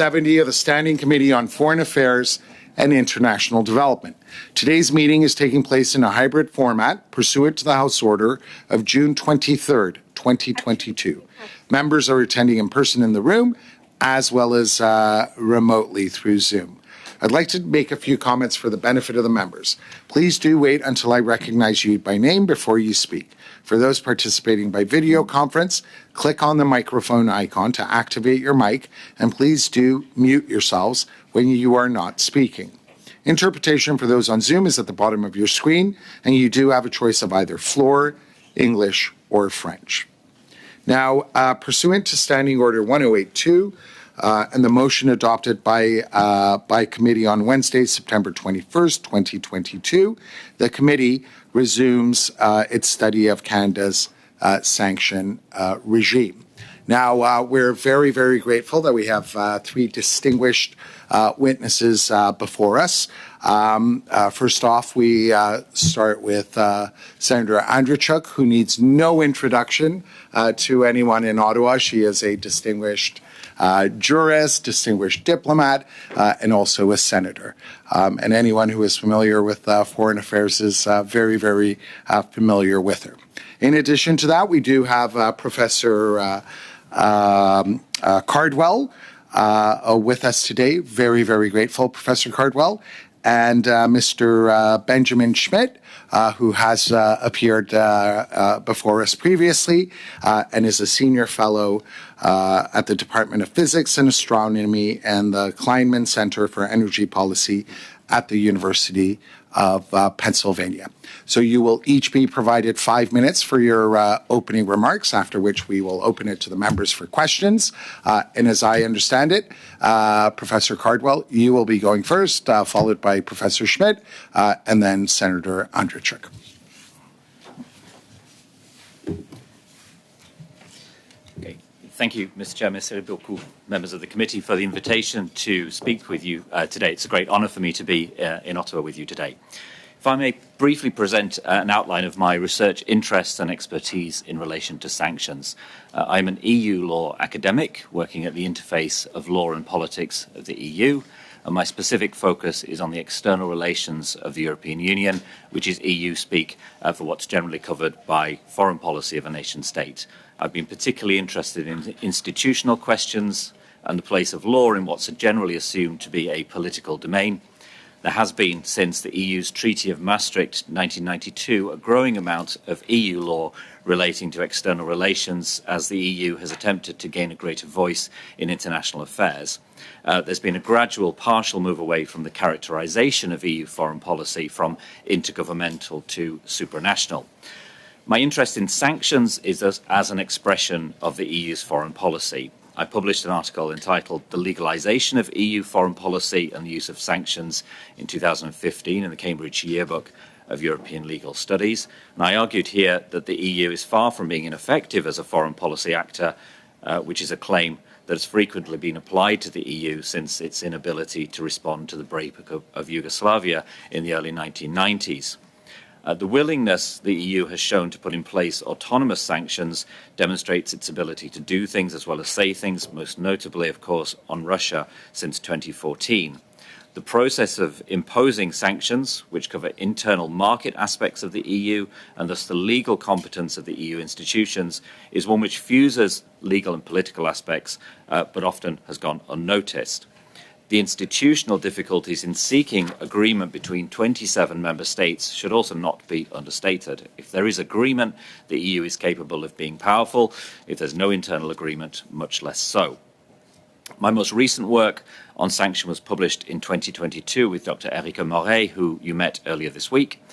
70 of the Standing Committee on Foreign Affairs and International Development. Today's meeting is taking place in a hybrid format pursuant to the House Order of June 23rd, 2022. Members are attending in person in the room as well as remotely through Zoom. I'd like to make a few comments for the benefit of the members. Please do wait until I recognize you by name before you speak. For those participating by video conference, click on the microphone icon to activate your mic, and please do mute yourselves when you are not speaking. Interpretation for those on Zoom is at the bottom of your screen, and you do have a choice of either floor, English, or French. Now, pursuant to Standing Order 1082, and the motion adopted by committee on Wednesday, September 21st, 2022, the committee resumes its study of Canada's sanction regime. Now, we're very, very grateful that we have three distinguished witnesses before us. First off, we start with Senator Andrzejczyk, who needs no introduction to anyone in Ottawa. She is a distinguished jurist, distinguished diplomat, and also a senator. And anyone who is familiar with foreign affairs is very, very familiar with her. In addition to that, we do have Professor Cardwell with us today. Very, very grateful, Professor Cardwell. And Mr. Benjamin Schmidt, who has appeared before us previously and is a senior fellow at the Department of Physics and Astronomy and the Kleinman Center for Energy Policy at the University of Pennsylvania. So you will each be provided 5 minutes for your opening remarks, after which we will open it to the members for questions. And as I understand it, Professor Cardwell, you will be going first, followed by Professor Schmidt, and then Senator Andrzejczyk. Okay. Thank you, Mr. Chair, Merci beaucoup, members of the committee, for the invitation to speak with you today. It's a great honour for me to be in Ottawa with you today. If I may briefly present an outline of my research interests and expertise in relation to sanctions. I'm an EU law academic working at the interface of law and politics of the EU, and my specific focus is on the external relations of the European Union, which is EU speak for what's generally covered by foreign policy of a nation state. I've been particularly interested in institutional questions and the place of law in what's generally assumed to be a political domain. There has been, since the EU's Treaty of Maastricht 1992, a growing amount of EU law relating to external relations as the EU has attempted to gain a greater voice in international affairs. There's been a gradual partial move away from the characterization of EU foreign policy from intergovernmental to supranational. My interest in sanctions is as an expression of the EU's foreign policy. I published an article entitled The Legalization of EU Foreign Policy and the Use of Sanctions in 2015 in the Cambridge Yearbook of European Legal Studies. And I argued here that the EU is far from being ineffective as a foreign policy actor, which is a claim that has frequently been applied to the EU since its inability to respond to the breakup of Yugoslavia in the early 1990s. The willingness the EU has shown to put in place autonomous sanctions demonstrates its ability to do things as well as say things, most notably, of course, on Russia since 2014. The process of imposing sanctions, which cover internal market aspects of the EU and thus the legal competence of the EU institutions, is one which fuses legal and political aspects, but often has gone unnoticed. The institutional difficulties in seeking agreement between 27 member states should also not be understated. If there is agreement, the EU is capable of being powerful. If there's no internal agreement, much less so. My most recent work on sanction was published in 2022 with Dr. Erika Moret, who you met earlier this week.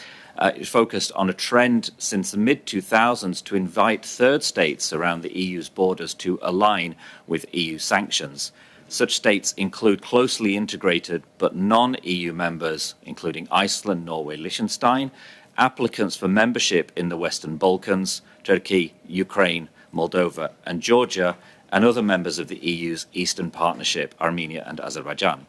It focused on a trend since the mid-2000s to invite third states around the EU's borders to align with EU sanctions. Such states include closely integrated but non-EU members, including Iceland, Norway, Liechtenstein, applicants for membership in the Western Balkans, Turkey, Ukraine, Moldova, and Georgia, and other members of the EU's Eastern Partnership, Armenia and Azerbaijan.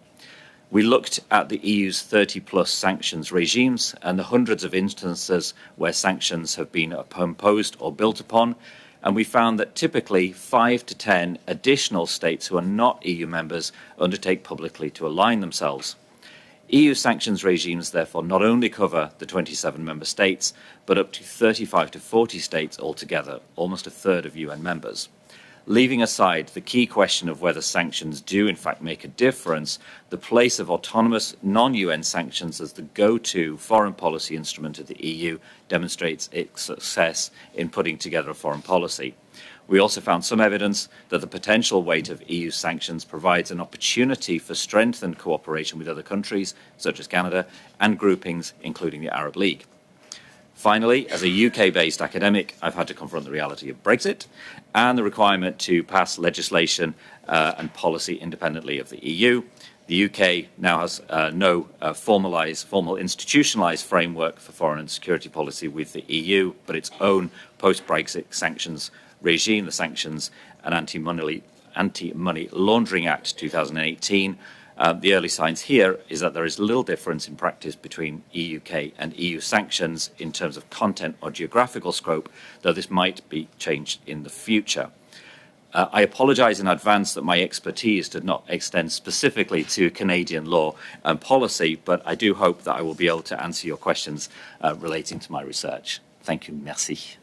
We looked at the EU's 30-plus sanctions regimes and the hundreds of instances where sanctions have been imposed or built upon, and we found that typically 5 to 10 additional states who are not EU members undertake publicly to align themselves. EU sanctions regimes therefore not only cover the 27 member states, but up to 35 to 40 states altogether, almost a third of UN members. Leaving aside the key question of whether sanctions do in fact make a difference, the place of autonomous non-UN sanctions as the go-to foreign policy instrument of the EU demonstrates its success in putting together a foreign policy. We also found some evidence that the potential weight of EU sanctions provides an opportunity for strengthened cooperation with other countries, such as Canada, and groupings, including the Arab League. Finally, as a UK-based academic, I've had to confront the reality of Brexit and the requirement to pass legislation and policy independently of the EU. The UK now has no formal institutionalised framework for foreign and security policy with the EU, but its own post-Brexit sanctions regime, the Sanctions and Anti-Money Laundering Act 2018. The early signs here is that there is little difference in practice between UK and EU sanctions in terms of content or geographical scope, though this might be changed in the future. I apologise in advance that my expertise did not extend specifically to Canadian law and policy, but I do hope that I will be able to answer your questions relating to my research. Thank you. Merci.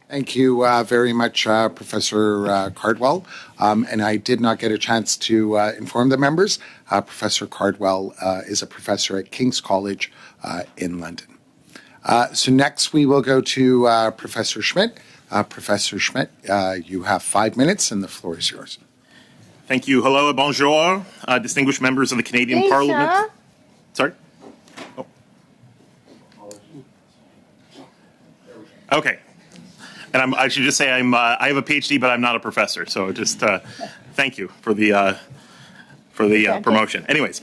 Thank you very much, Professor Cardwell. And I did not get a chance to inform the members. Professor Cardwell is a professor at King's College in London. So next we will go to Professor Schmidt. Professor Schmidt, you have 5 minutes and the floor is yours. Thank you. Hello et bonjour, distinguished members of the Canadian Parliament. Sorry? Oh. Okay. And I should just say I have a PhD, but I'm not a professor. So just thank you for the promotion. Anyways,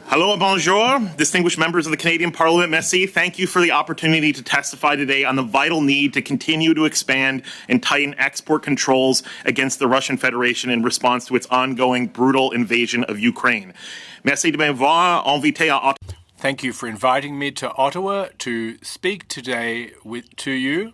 hello et bonjour, distinguished members of the Canadian Parliament. Merci. Thank you for the opportunity to testify today on the vital need to continue to expand and tighten export controls against the Russian Federation in response to its ongoing brutal invasion of Ukraine. Merci de m'avoir invité à Ottawa. Thank you for inviting me to Ottawa to speak today to you.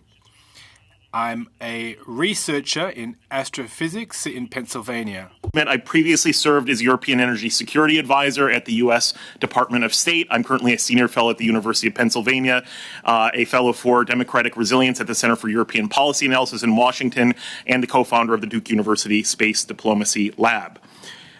I'm a researcher in astrophysics in Pennsylvania. I previously served as European Energy Security Advisor at the U.S. Department of State. I'm currently a senior fellow at the University of Pennsylvania, a fellow for democratic resilience at the Center for European Policy Analysis in Washington, and the co-founder of the Duke University Space Diplomacy Lab.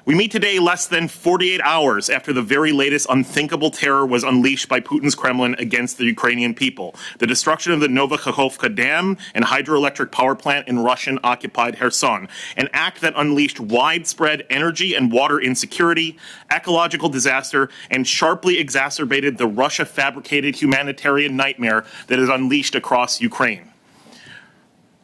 We meet today less than 48 hours after the very latest unthinkable terror was unleashed by Putin's Kremlin against the Ukrainian people, the destruction of the Novakhovka Dam and hydroelectric power plant in Russian-occupied Kherson, an act that unleashed widespread energy and water insecurity, ecological disaster, and sharply exacerbated the Russia-fabricated humanitarian nightmare that is unleashed across Ukraine.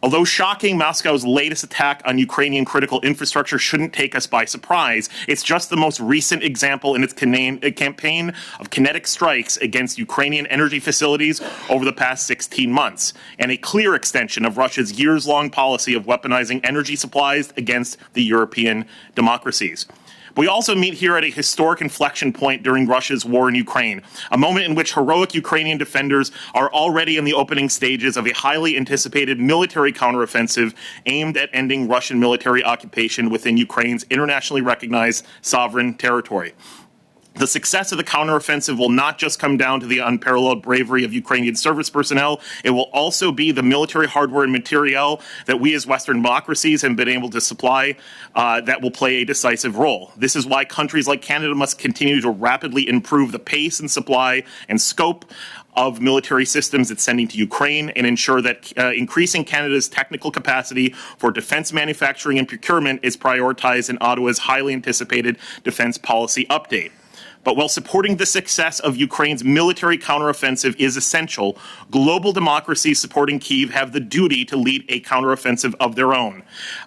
Although shocking, Moscow's latest attack on Ukrainian critical infrastructure shouldn't take us by surprise. It's just the most recent example in its campaign of kinetic strikes against Ukrainian energy facilities over the past 16 months, and a clear extension of Russia's years-long policy of weaponizing energy supplies against the European democracies. We also meet here at a historic inflection point during Russia's war in Ukraine, a moment in which heroic Ukrainian defenders are already in the opening stages of a highly anticipated military counteroffensive aimed at ending Russian military occupation within Ukraine's internationally recognized sovereign territory. The success of the counteroffensive will not just come down to the unparalleled bravery of Ukrainian service personnel. It will also be the military hardware and materiel that we as Western democracies have been able to supply that will play a decisive role. This is why countries like Canada must continue to rapidly improve the pace and supply and scope of military systems it's sending to Ukraine and ensure that increasing Canada's technical capacity for defense manufacturing and procurement is prioritized in Ottawa's highly anticipated defense policy update. But while supporting the success of Ukraine's military counteroffensive is essential, global democracies supporting Kyiv have the duty to lead a counteroffensive of their own,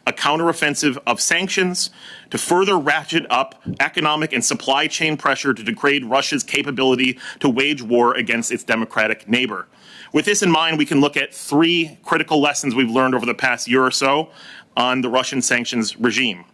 a counteroffensive of sanctions to further ratchet up economic and supply chain pressure to degrade Russia's capability to wage war against its democratic neighbor. With this in mind, we can look at 3 critical lessons we've learned over the past year or so on the Russian sanctions regime.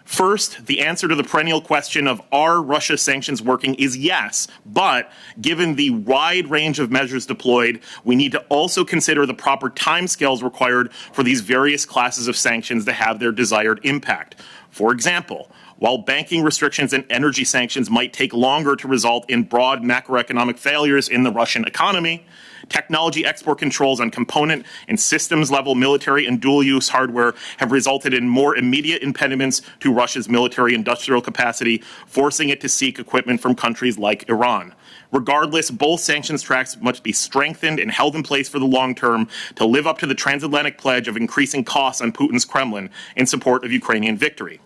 First, the answer to the perennial question of are Russia sanctions working is yes, but given the wide range of measures deployed, we need to also consider the proper timescales required for these various classes of sanctions to have their desired impact. For example, while banking restrictions and energy sanctions might take longer to result in broad macroeconomic failures in the Russian economy, technology export controls on component and systems-level military and dual-use hardware have resulted in more immediate impediments to Russia's military-industrial capacity, forcing it to seek equipment from countries like Iran. Regardless, both sanctions tracks must be strengthened and held in place for the long term to live up to the transatlantic pledge of increasing costs on Putin's Kremlin in support of Ukrainian victory.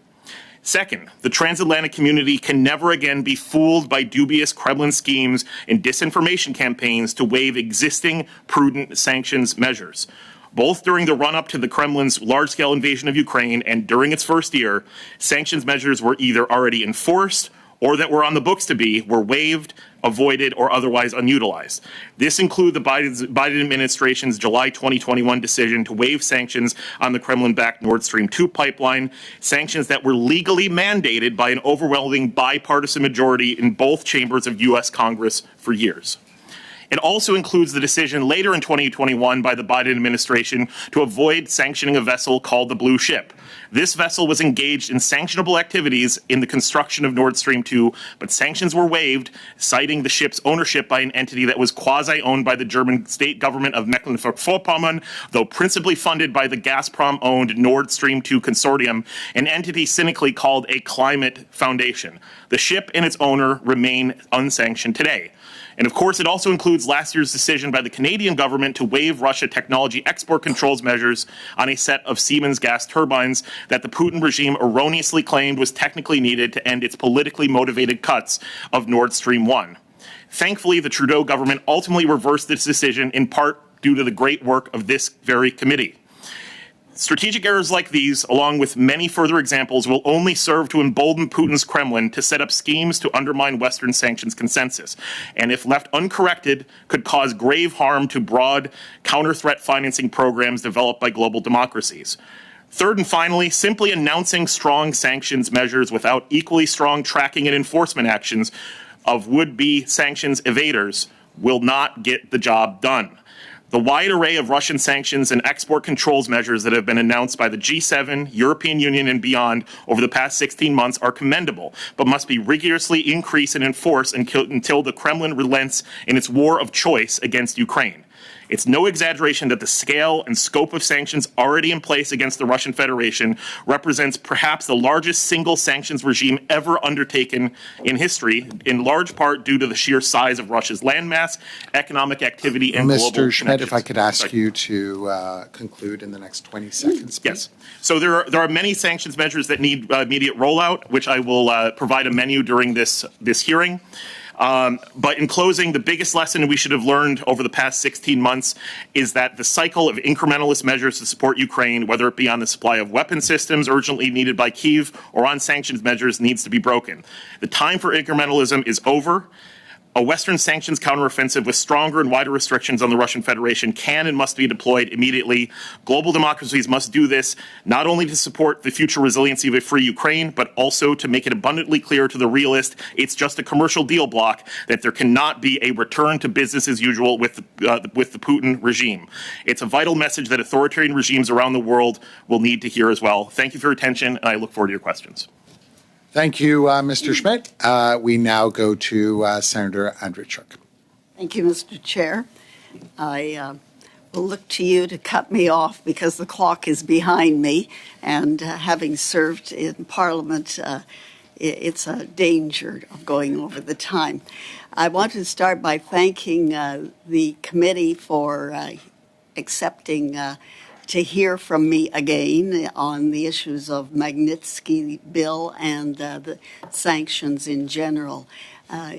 Second, the transatlantic community can never again be fooled by dubious Kremlin schemes and disinformation campaigns to waive existing prudent sanctions measures. Both during the run-up to the Kremlin's large-scale invasion of Ukraine and during its first year, sanctions measures were either already enforced or that were on the books to be, were waived, avoided, or otherwise unutilized. This includes the Biden administration's July 2021 decision to waive sanctions on the Kremlin-backed Nord Stream 2 pipeline, sanctions that were legally mandated by an overwhelming bipartisan majority in both chambers of U.S. Congress for years. It also includes the decision later in 2021 by the Biden administration to avoid sanctioning a vessel called the Blue Ship. This vessel was engaged in sanctionable activities in the construction of Nord Stream 2, but sanctions were waived, citing the ship's ownership by an entity that was quasi-owned by the German state government of Mecklenburg-Vorpommern, though principally funded by the Gazprom-owned Nord Stream 2 consortium, an entity cynically called a climate foundation. The ship and its owner remain unsanctioned today. And of course, it also includes last year's decision by the Canadian government to waive Russia technology export controls measures on a set of Siemens gas turbines that the Putin regime erroneously claimed was technically needed to end its politically motivated cuts of Nord Stream 1. Thankfully, the Trudeau government ultimately reversed this decision in part due to the great work of this very committee. Strategic errors like these, along with many further examples, will only serve to embolden Putin's Kremlin to set up schemes to undermine Western sanctions consensus, and if left uncorrected, could cause grave harm to broad counter-threat financing programs developed by global democracies. Third and finally, simply announcing strong sanctions measures without equally strong tracking and enforcement actions of would-be sanctions evaders will not get the job done. The wide array of Russian sanctions and export controls measures that have been announced by the G7, European Union, and beyond over the past 16 months are commendable, but must be rigorously increased and enforced until the Kremlin relents in its war of choice against Ukraine. It's no exaggeration that the scale and scope of sanctions already in place against the Russian Federation represents perhaps the largest single sanctions regime ever undertaken in history, in large part due to the sheer size of Russia's landmass, economic activity, and global Mr. Schmidt, if I connections. could ask you to conclude in the next 20 seconds, please. Yes. So there are many sanctions measures that need immediate rollout, which I will provide a menu during this hearing. But in closing, the biggest lesson we should have learned over the past 16 months is that the cycle of incrementalist measures to support Ukraine, whether it be on the supply of weapon systems urgently needed by Kyiv or on sanctions measures, needs to be broken. The time for incrementalism is over. A Western sanctions counteroffensive with stronger and wider restrictions on the Russian Federation can and must be deployed immediately. Global democracies must do this not only to support the future resiliency of a free Ukraine, but also to make it abundantly clear to the realist it's just a commercial deal block, that there cannot be a return to business as usual with the Putin regime. It's a vital message that authoritarian regimes around the world will need to hear as well. Thank you for your attention, and I look forward to your questions. Thank you, Mr. Schmidt. We now go to Senator Andrzejczyk. Thank you, Mr. Chair. I will look to you to cut me off because the clock is behind me, and having served in Parliament, it's a danger of going over the time. I want to start by thanking the committee for accepting to hear from me again on the issues of Magnitsky bill and the sanctions in general.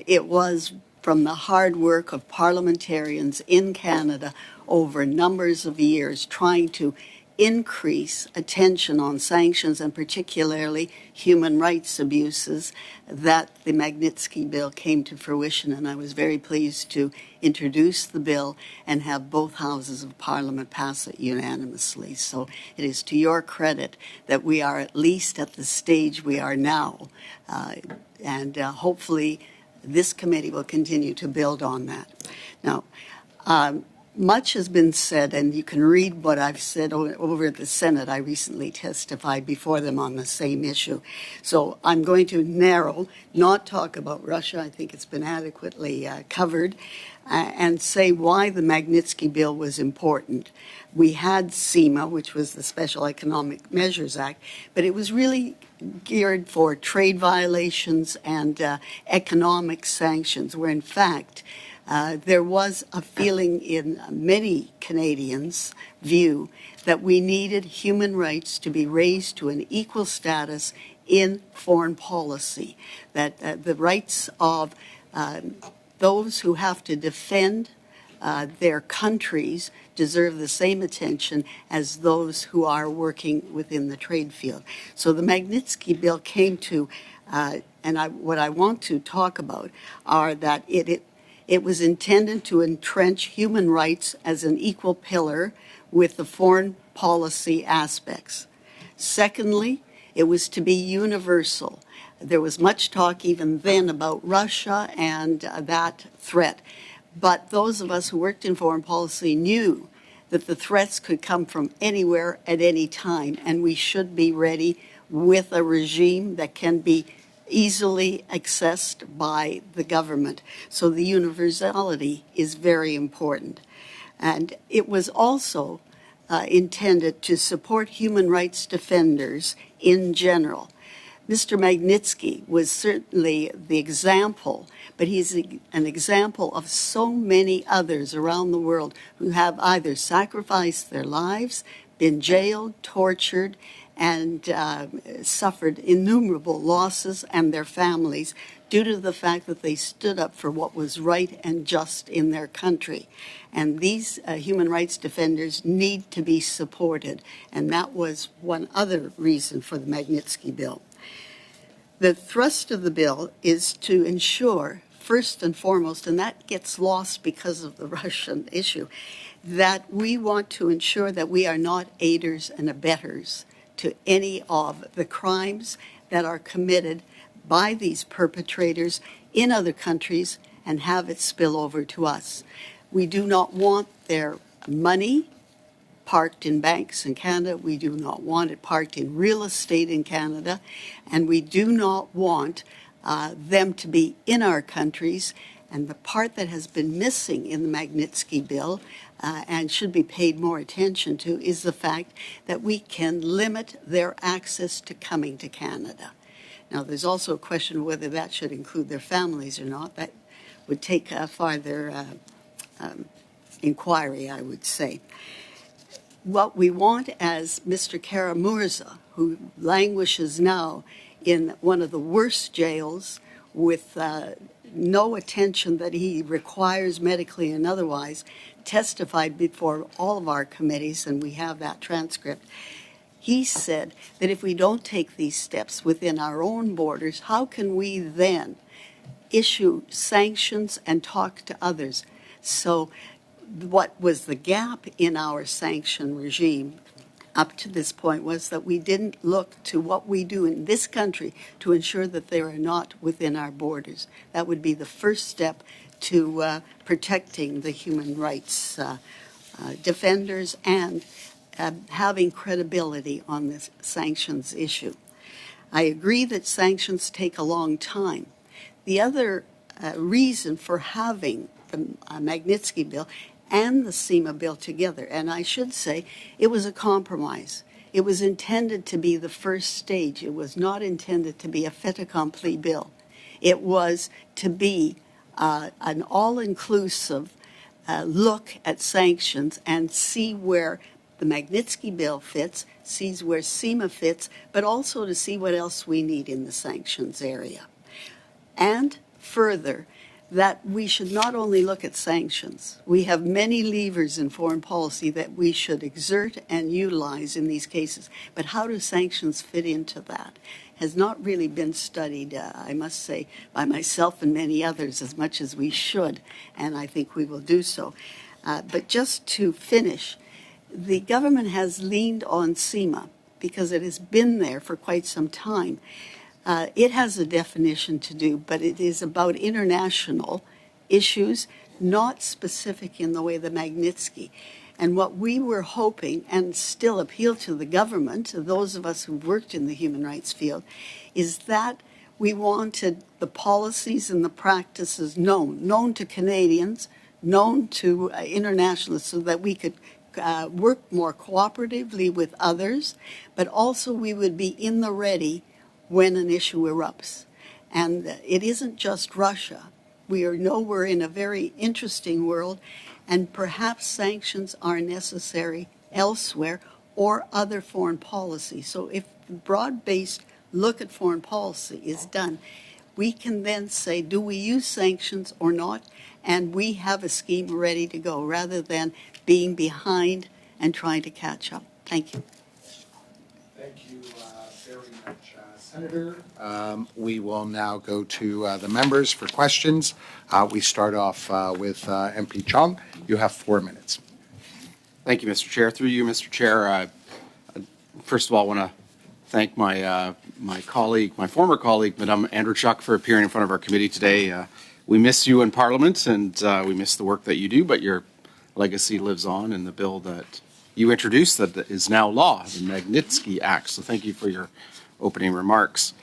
It was from the hard work of parliamentarians in Canada over numbers of years trying to increase attention on sanctions and particularly human rights abuses that the Magnitsky Bill came to fruition. And I was very pleased to introduce the bill and have both houses of Parliament pass it unanimously. So it is to your credit that we are at least at the stage we are now. And hopefully this committee will continue to build on that. Now, much has been said, and you can read what I've said over at the Senate. I recently testified before them on the same issue. So I'm going to narrow, not talk about Russia. I think it's been adequately covered, and say why the Magnitsky Bill was important. We had SEMA, which was the Special Economic Measures Act, but it was really geared for trade violations and economic sanctions, where in fact there was a feeling in many Canadians' view that we needed human rights to be raised to an equal status in foreign policy, that the rights of those who have to defend their countries deserve the same attention as those who are working within the trade field. So the Magnitsky Bill came to, what I want to talk about are that it was intended to entrench human rights as an equal pillar with the foreign policy aspects. Secondly, it was to be universal. There was much talk even then about Russia and that threat. But those of us who worked in foreign policy knew that the threats could come from anywhere at any time, and we should be ready with a regime that can be easily accessed by the government. So the universality is very important. And it was also intended to support human rights defenders in general. Mr. Magnitsky was certainly the example, but he's an example of so many others around the world who have either sacrificed their lives, been jailed, tortured, and suffered innumerable losses, and their families, due to the fact that they stood up for what was right and just in their country. And these human rights defenders need to be supported, and that was one other reason for the Magnitsky Bill. The thrust of the bill is to ensure, first and foremost, and that gets lost because of the Russian issue, that we want to ensure that we are not aiders and abettors to any of the crimes that are committed by these perpetrators in other countries and have it spill over to us. We do not want their money parked in banks in Canada. We do not want it parked in real estate in Canada. And we do not want them to be in our countries. And the part that has been missing in the Magnitsky Bill and should be paid more attention to is the fact that we can limit their access to coming to Canada. Now, there's also a question of whether that should include their families or not. That would take farther inquiry, I would say. What we want, as Mr. Karamurza, who languishes now in one of the worst jails with no attention that he requires medically and otherwise, testified before all of our committees, and we have that transcript. He said that if we don't take these steps within our own borders, how can we then issue sanctions and talk to others? So what was the gap in our sanction regime up to this point was that we didn't look to what we do in this country to ensure that they are not within our borders. That would be the first step to protecting the human rights defenders and having credibility on this sanctions issue. I agree that sanctions take a long time. The other reason for having the Magnitsky Bill and the SEMA Bill together, and I should say it was a compromise. It was intended to be the first stage. It was not intended to be a fait accompli bill. It was to be an all-inclusive look at sanctions and see where the Magnitsky Bill fits, sees where SEMA fits, but also to see what else we need in the sanctions area. And further, that we should not only look at sanctions. We have many levers in foreign policy that we should exert and utilize in these cases. But how do sanctions fit into that? Has not really been studied, I must say, by myself and many others as much as we should, and I think we will do so. But just to finish, the government has leaned on CIMA because it has been there for quite some time. It has a definition to do, but it is about international issues, not specific in the way the Magnitsky. And what we were hoping, and still appeal to the government, to those of us who've worked in the human rights field, is that we wanted the policies and the practices known to Canadians, known to internationalists, so that we could work more cooperatively with others, but also we would be in the ready when an issue erupts. And it isn't just Russia. We know we're in a very interesting world, and perhaps sanctions are necessary elsewhere or other foreign policy. So if the broad-based look at foreign policy is done, we can then say, do we use sanctions or not? And we have a scheme ready to go rather than being behind and trying to catch up. Thank you. Thank you very much, Senator. We will now go to the members for questions. We start off with MP Chong. You have 4 minutes. Thank you, Mr. Chair. Through you, Mr. Chair, first of all, I want to thank my colleague, my former colleague, Madame Andrzejczyk, for appearing in front of our committee today. We miss you in Parliament, and we miss the work that you do, but your legacy lives on in the bill that you introduced that is now law, the Magnitsky Act. So thank you for your opening remarks.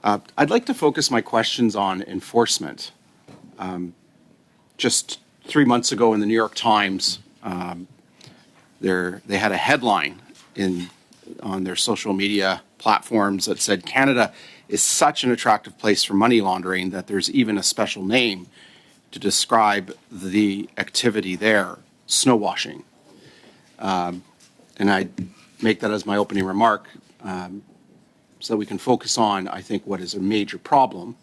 I'd like to focus my questions on enforcement. Just 3 months ago in the New York Times, they had a headline on their social media platforms that said Canada is such an attractive place for money laundering that there's even a special name to describe the activity there, snow washing. And I make that as my opening remark so that we can focus on, I think, what is a major problem,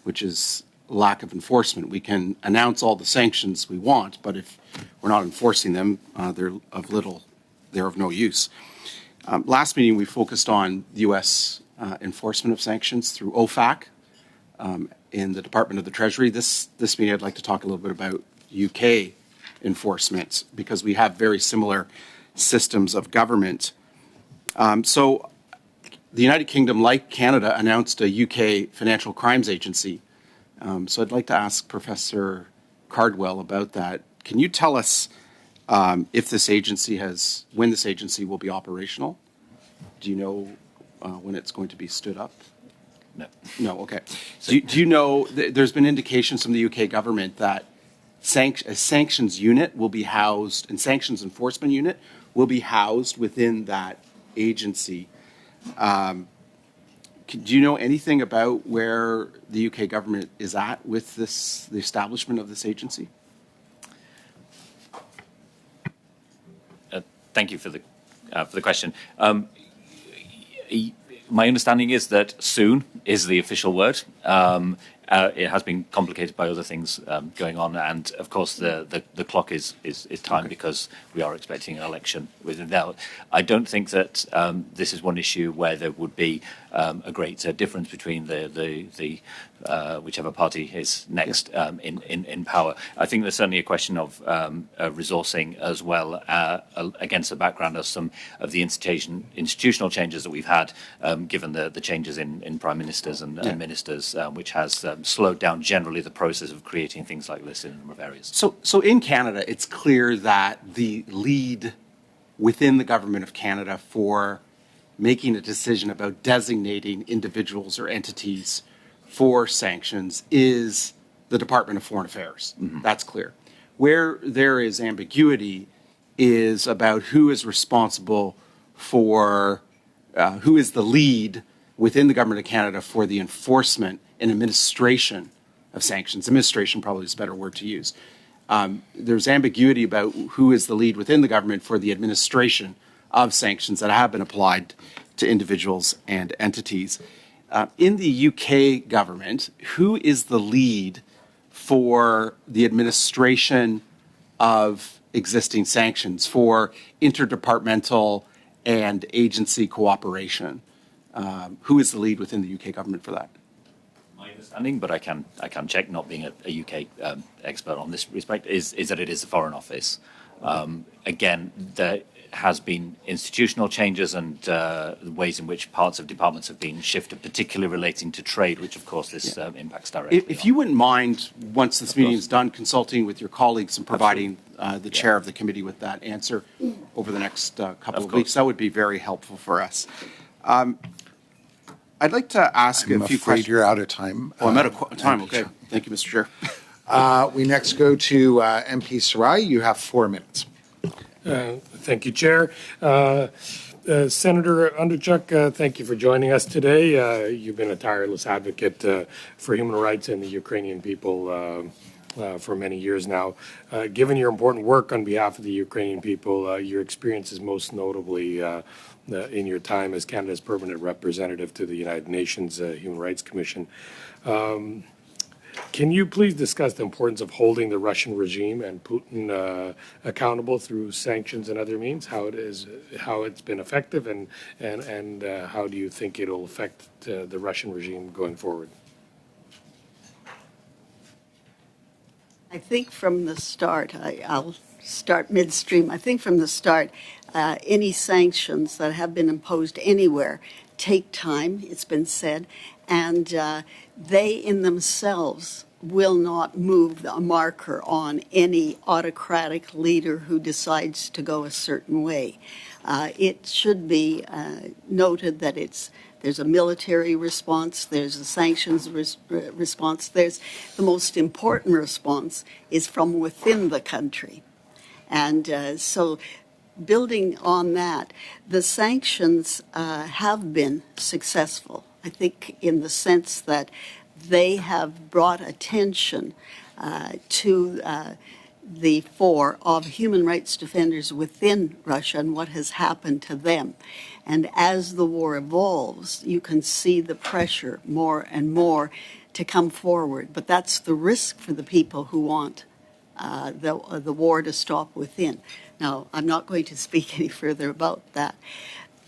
which is lack of enforcement. We can announce all the sanctions we want, but if we're not enforcing them, they're of no use. Last meeting, we focused on U.S. Enforcement of sanctions through OFAC in the Department of the Treasury. This meeting, I'd like to talk a little bit about UK enforcement because we have very similar systems of government. So the United Kingdom, like Canada, announced a UK financial crimes agency. So I'd like to ask Professor Cardwell about that. Can you tell us when this agency will be operational? Do you know when it's going to be stood up? No. No, okay. Do you know, there's been indications from the UK government that a sanctions unit will be housed, and sanctions enforcement unit will be housed within that agency. Do you know anything about where the UK government is at with the establishment of this agency? Thank you for the question. My understanding is that soon is the official word. It has been complicated by other things going on, and of course the clock is timed because we are expecting an election within now. I don't think that this is one issue where there would be a great difference between the whichever party is next in power. I think there's certainly a question of resourcing as well, against the background of some of the institutional changes that we've had, given the changes in prime ministers and ministers, which has slowed down generally the process of creating things like this in a number of areas. So in Canada, it's clear that the lead within the government of Canada for making a decision about designating individuals or entities for sanctions is the Department of Foreign Affairs. Mm-hmm. That's clear. Where there is ambiguity is about who is responsible for, who is the lead within the government of Canada for the enforcement and administration of sanctions. Administration probably is a better word to use. There's ambiguity about who is the lead within the government for the administration of sanctions that have been applied to individuals and entities. In the UK government, who is the lead for the administration of existing sanctions, for interdepartmental and agency cooperation? Who is the lead within the UK government for that? My understanding, but I can check, not being a UK expert on this respect, is that it is the Foreign Office. Again, there has been institutional changes and the ways in which parts of departments have been shifted, particularly relating to trade, which of course this impacts directly. If you wouldn't mind, once this meeting is done, consulting with your colleagues and providing the chair of the committee with that answer over the next couple of weeks, that would be very helpful for us. I'd like to ask I'm a few afraid questions. you're out of time. Oh, I'm out of time. Okay. Thank you, Mr. Chair. We next go to MP Sarai. You have 4 minutes. Thank you, Chair. Senator Underchuk, thank you for joining us today. You've been a tireless advocate for human rights and the Ukrainian people for many years now. Given your important work on behalf of the Ukrainian people, your experience is most notably in your time as Canada's permanent representative to the United Nations Human Rights Commission. Can you please discuss the importance of holding the Russian regime and Putin accountable through sanctions and other means? How it's been effective, and how do you think it'll affect the Russian regime going forward? I think from the start, I'll start midstream. I think from the start, any sanctions that have been imposed anywhere take time, it's been said, and they in themselves will not move a marker on any autocratic leader who decides to go a certain way. It should be noted that there's a military response, there's a sanctions response, there's the most important response is from within the country. And so building on that, the sanctions have been successful, I think, in the sense that they have brought attention to the fore of human rights defenders within Russia and what has happened to them. And as the war evolves, you can see the pressure more and more to come forward. But that's the risk for the people who want the war to stop within. Now, I'm not going to speak any further about that.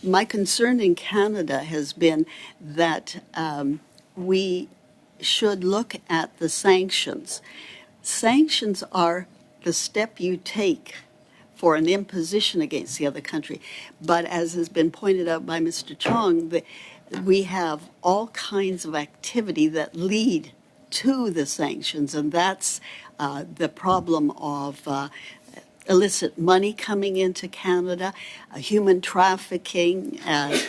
My concern in Canada has been that we should look at the sanctions. Sanctions are the step you take for an imposition against the other country. But as has been pointed out by Mr. Chong, we have all kinds of activity that lead to the sanctions, and that's the problem of illicit money coming into Canada, human trafficking, and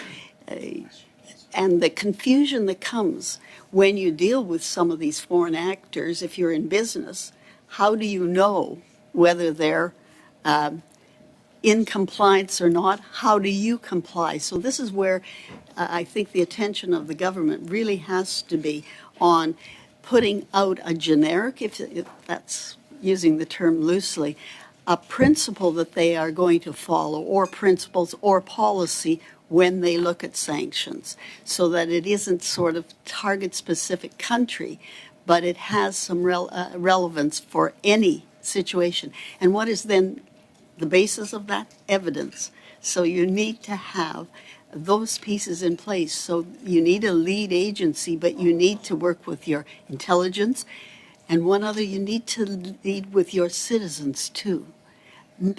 the confusion that comes when you deal with some of these foreign actors. If you're in business, how do you know whether they're in compliance or not? How do you comply? So this is where I think the attention of the government really has to be on putting out a generic, if that's using the term loosely, a principle that they are going to follow, or principles or policy when they look at sanctions, so that it isn't sort of target-specific country, but it has some relevance for any situation. And what is then the basis of that? Evidence. So you need to have those pieces in place. So you need a lead agency, but you need to work with your intelligence. And one other, you need to lead with your citizens too.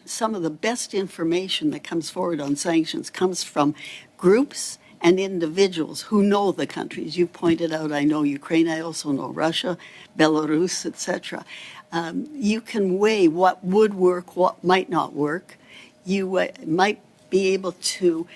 Some of the best information that comes forward on sanctions comes from groups and individuals who know the countries. You pointed out, I know Ukraine, I also know Russia, Belarus, etc. You can weigh what would work, what might not work. You might be able to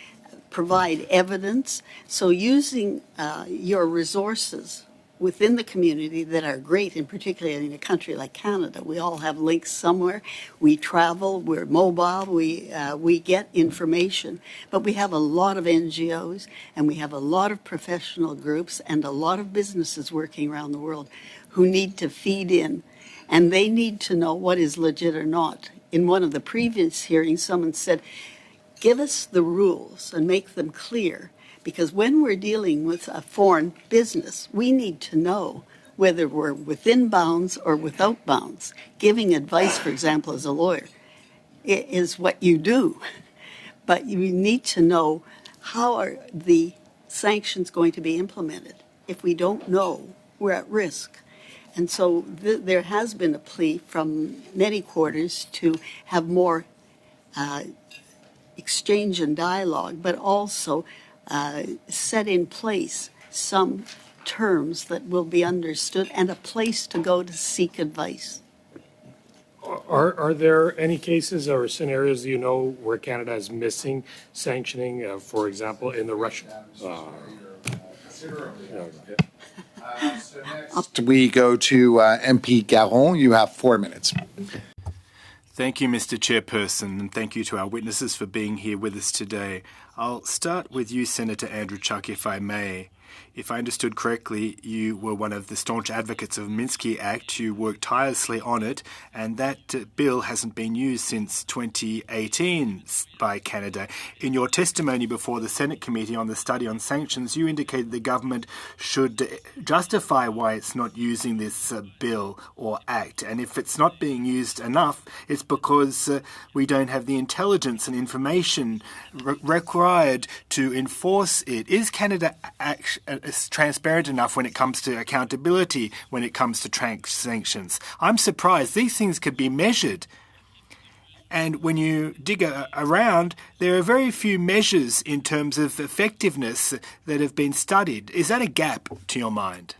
provide evidence. So using your resources within the community that are great, in particular in a country like Canada. We all have links somewhere. We travel, we're mobile, we get information. But we have a lot of NGOs, and we have a lot of professional groups, and a lot of businesses working around the world who need to feed in. And they need to know what is legit or not. In one of the previous hearings, someone said, give us the rules and make them clear. Because when we're dealing with a foreign business, we need to know whether we're within bounds or without bounds. Giving advice, for example, as a lawyer, is what you do. But you need to know, how are the sanctions going to be implemented? If we don't know, we're at risk. And so there has been a plea from many quarters to have more exchange and dialogue, but also set in place some terms that will be understood and a place to go to seek advice. Are there any cases or scenarios you know where Canada is missing sanctioning, for example, in the Russian? Next, we go to MP Garon. You have 4 minutes. Thank you, Mr. Chairperson, and thank you to our witnesses for being here with us today. I'll start with you, Senator Andrew Chuck, if I may. If I understood correctly, you were one of the staunch advocates of the Minsky Act. You worked tirelessly on it, and that bill hasn't been used since 2018 by Canada. In your testimony before the Senate Committee on the Study on Sanctions, you indicated the government should justify why it's not using this bill or act. And if it's not being used enough, it's because we don't have the intelligence and information required to enforce it. Is Canada transparent enough when it comes to accountability, when it comes to sanctions? I'm surprised. These things could be measured. And when you dig around, there are very few measures in terms of effectiveness that have been studied. Is that a gap to your mind?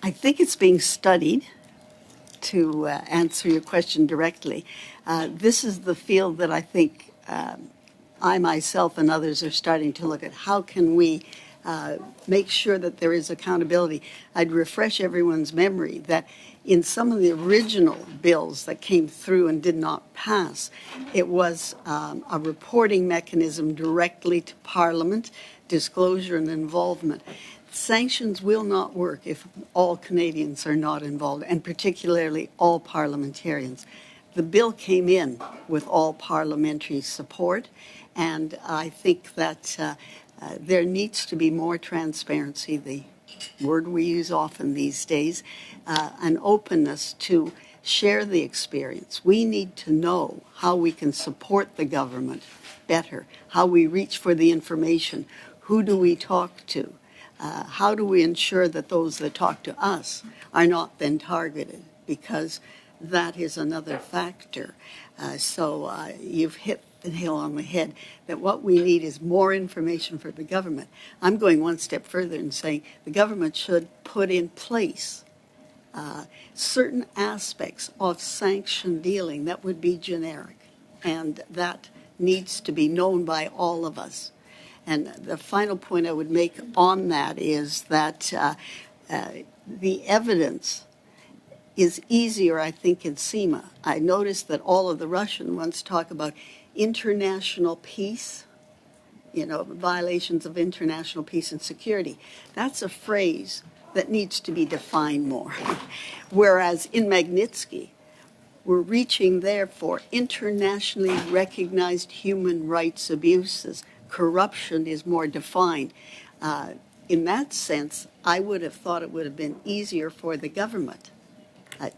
I think it's being studied. To answer your question directly, this is the field that I think I myself and others are starting to look at. How can we make sure that there is accountability? I'd refresh everyone's memory that in some of the original bills that came through and did not pass, it was a reporting mechanism directly to Parliament, disclosure and involvement. Sanctions will not work if all Canadians are not involved, and particularly all parliamentarians. The bill came in with all parliamentary support, and I think that there needs to be more transparency, the word we use often these days, an openness to share the experience. We need to know how we can support the government better, how we reach for the information, who do we talk to, how do we ensure that those that talk to us are not then targeted, because that is another factor. So you've hit the nail on the head that what we need is more information for the government. I'm going one step further and saying the government should put in place certain aspects of sanction dealing that would be generic, and that needs to be known by all of us. And the final point I would make on that is that the evidence is easier, I think, in CIMA. I noticed that all of the Russian ones talk about international peace, violations of international peace and security. That's a phrase that needs to be defined more. Whereas in Magnitsky, we're reaching there for internationally recognized human rights abuses. Corruption is more defined. In that sense, I would have thought it would have been easier for the government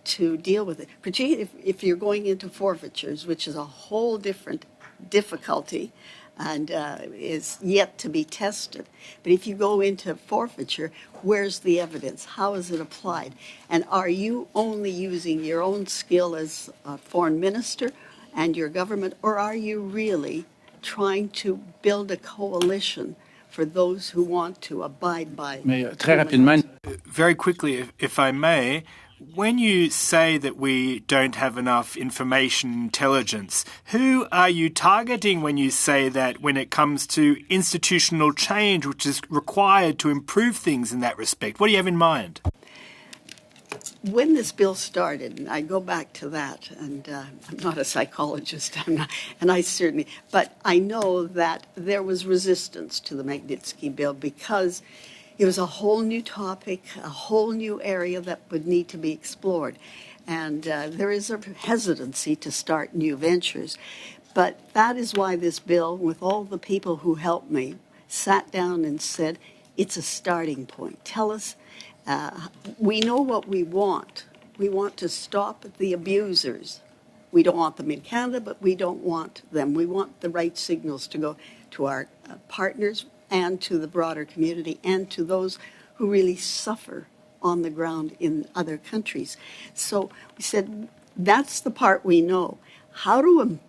to deal with it, particularly if you're going into forfeitures, which is a whole different difficulty and is yet to be tested. But if you go into forfeiture, where's the evidence? How is it applied? And are you only using your own skill as a foreign minister and your government, or are you really trying to build a coalition for those who want to abide by? Very quickly, if I may, when you say that we don't have enough information intelligence, who are you targeting when you say that when it comes to institutional change, which is required to improve things in that respect? What do you have in mind? When this bill started, and I go back to that, and I'm not a psychologist, but I know that there was resistance to the Magnitsky bill because it was a whole new topic, a whole new area that would need to be explored. And there is a hesitancy to start new ventures. But that is why this bill, with all the people who helped me, sat down and said, it's a starting point. Tell us, we know what we want. We want to stop the abusers. We don't want them in Canada, but we don't want them. We want the right signals to go to our partners and to the broader community and to those who really suffer on the ground in other countries. So we said, that's the part we know. How to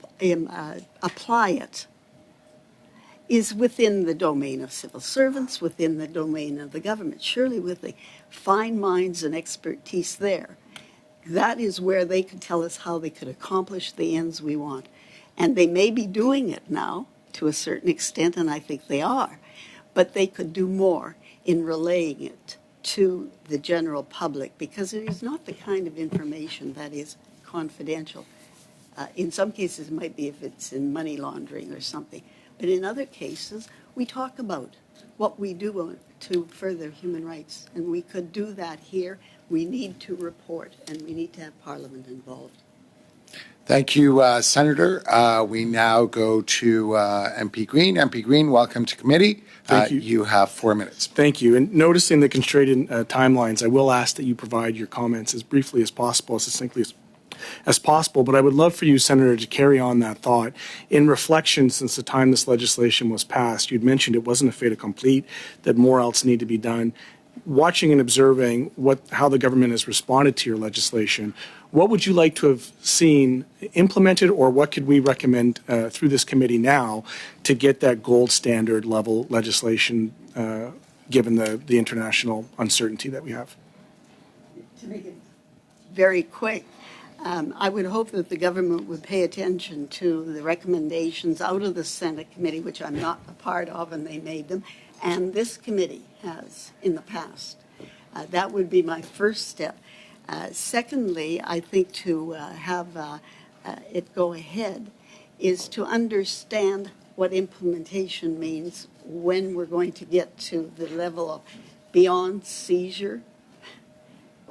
apply it is within the domain of civil servants, within the domain of the government, surely with the fine minds and expertise there. That is where they could tell us how they could accomplish the ends we want. And they may be doing it now to a certain extent, and I think they are, but they could do more in relaying it to the general public, because it is not the kind of information that is confidential. In some cases, it might be if it's in money laundering or something. But in other cases, we talk about what we do to further human rights. And we could do that here. We need to report, and we need to have Parliament involved. Thank you, Senator. We now go to MP Green. MP Green, welcome to committee. Thank you. You have 4 minutes. Thank you. And noticing the constrained timelines, I will ask that you provide your comments as briefly as possible, as succinctly as possible. But I would love for you, Senator, to carry on that thought. In reflection, since the time this legislation was passed, you'd mentioned it wasn't a fait accompli, that more else need to be done. Watching and observing how the government has responded to your legislation, what would you like to have seen implemented, or what could we recommend through this committee now to get that gold standard level legislation given the international uncertainty that we have? To make it very quick, I would hope that the government would pay attention to the recommendations out of the Senate committee, which I'm not a part of, and they made them, and this committee has in the past. That would be my first step. Secondly, I think to have it go ahead is to understand what implementation means when we're going to get to the level of beyond seizure.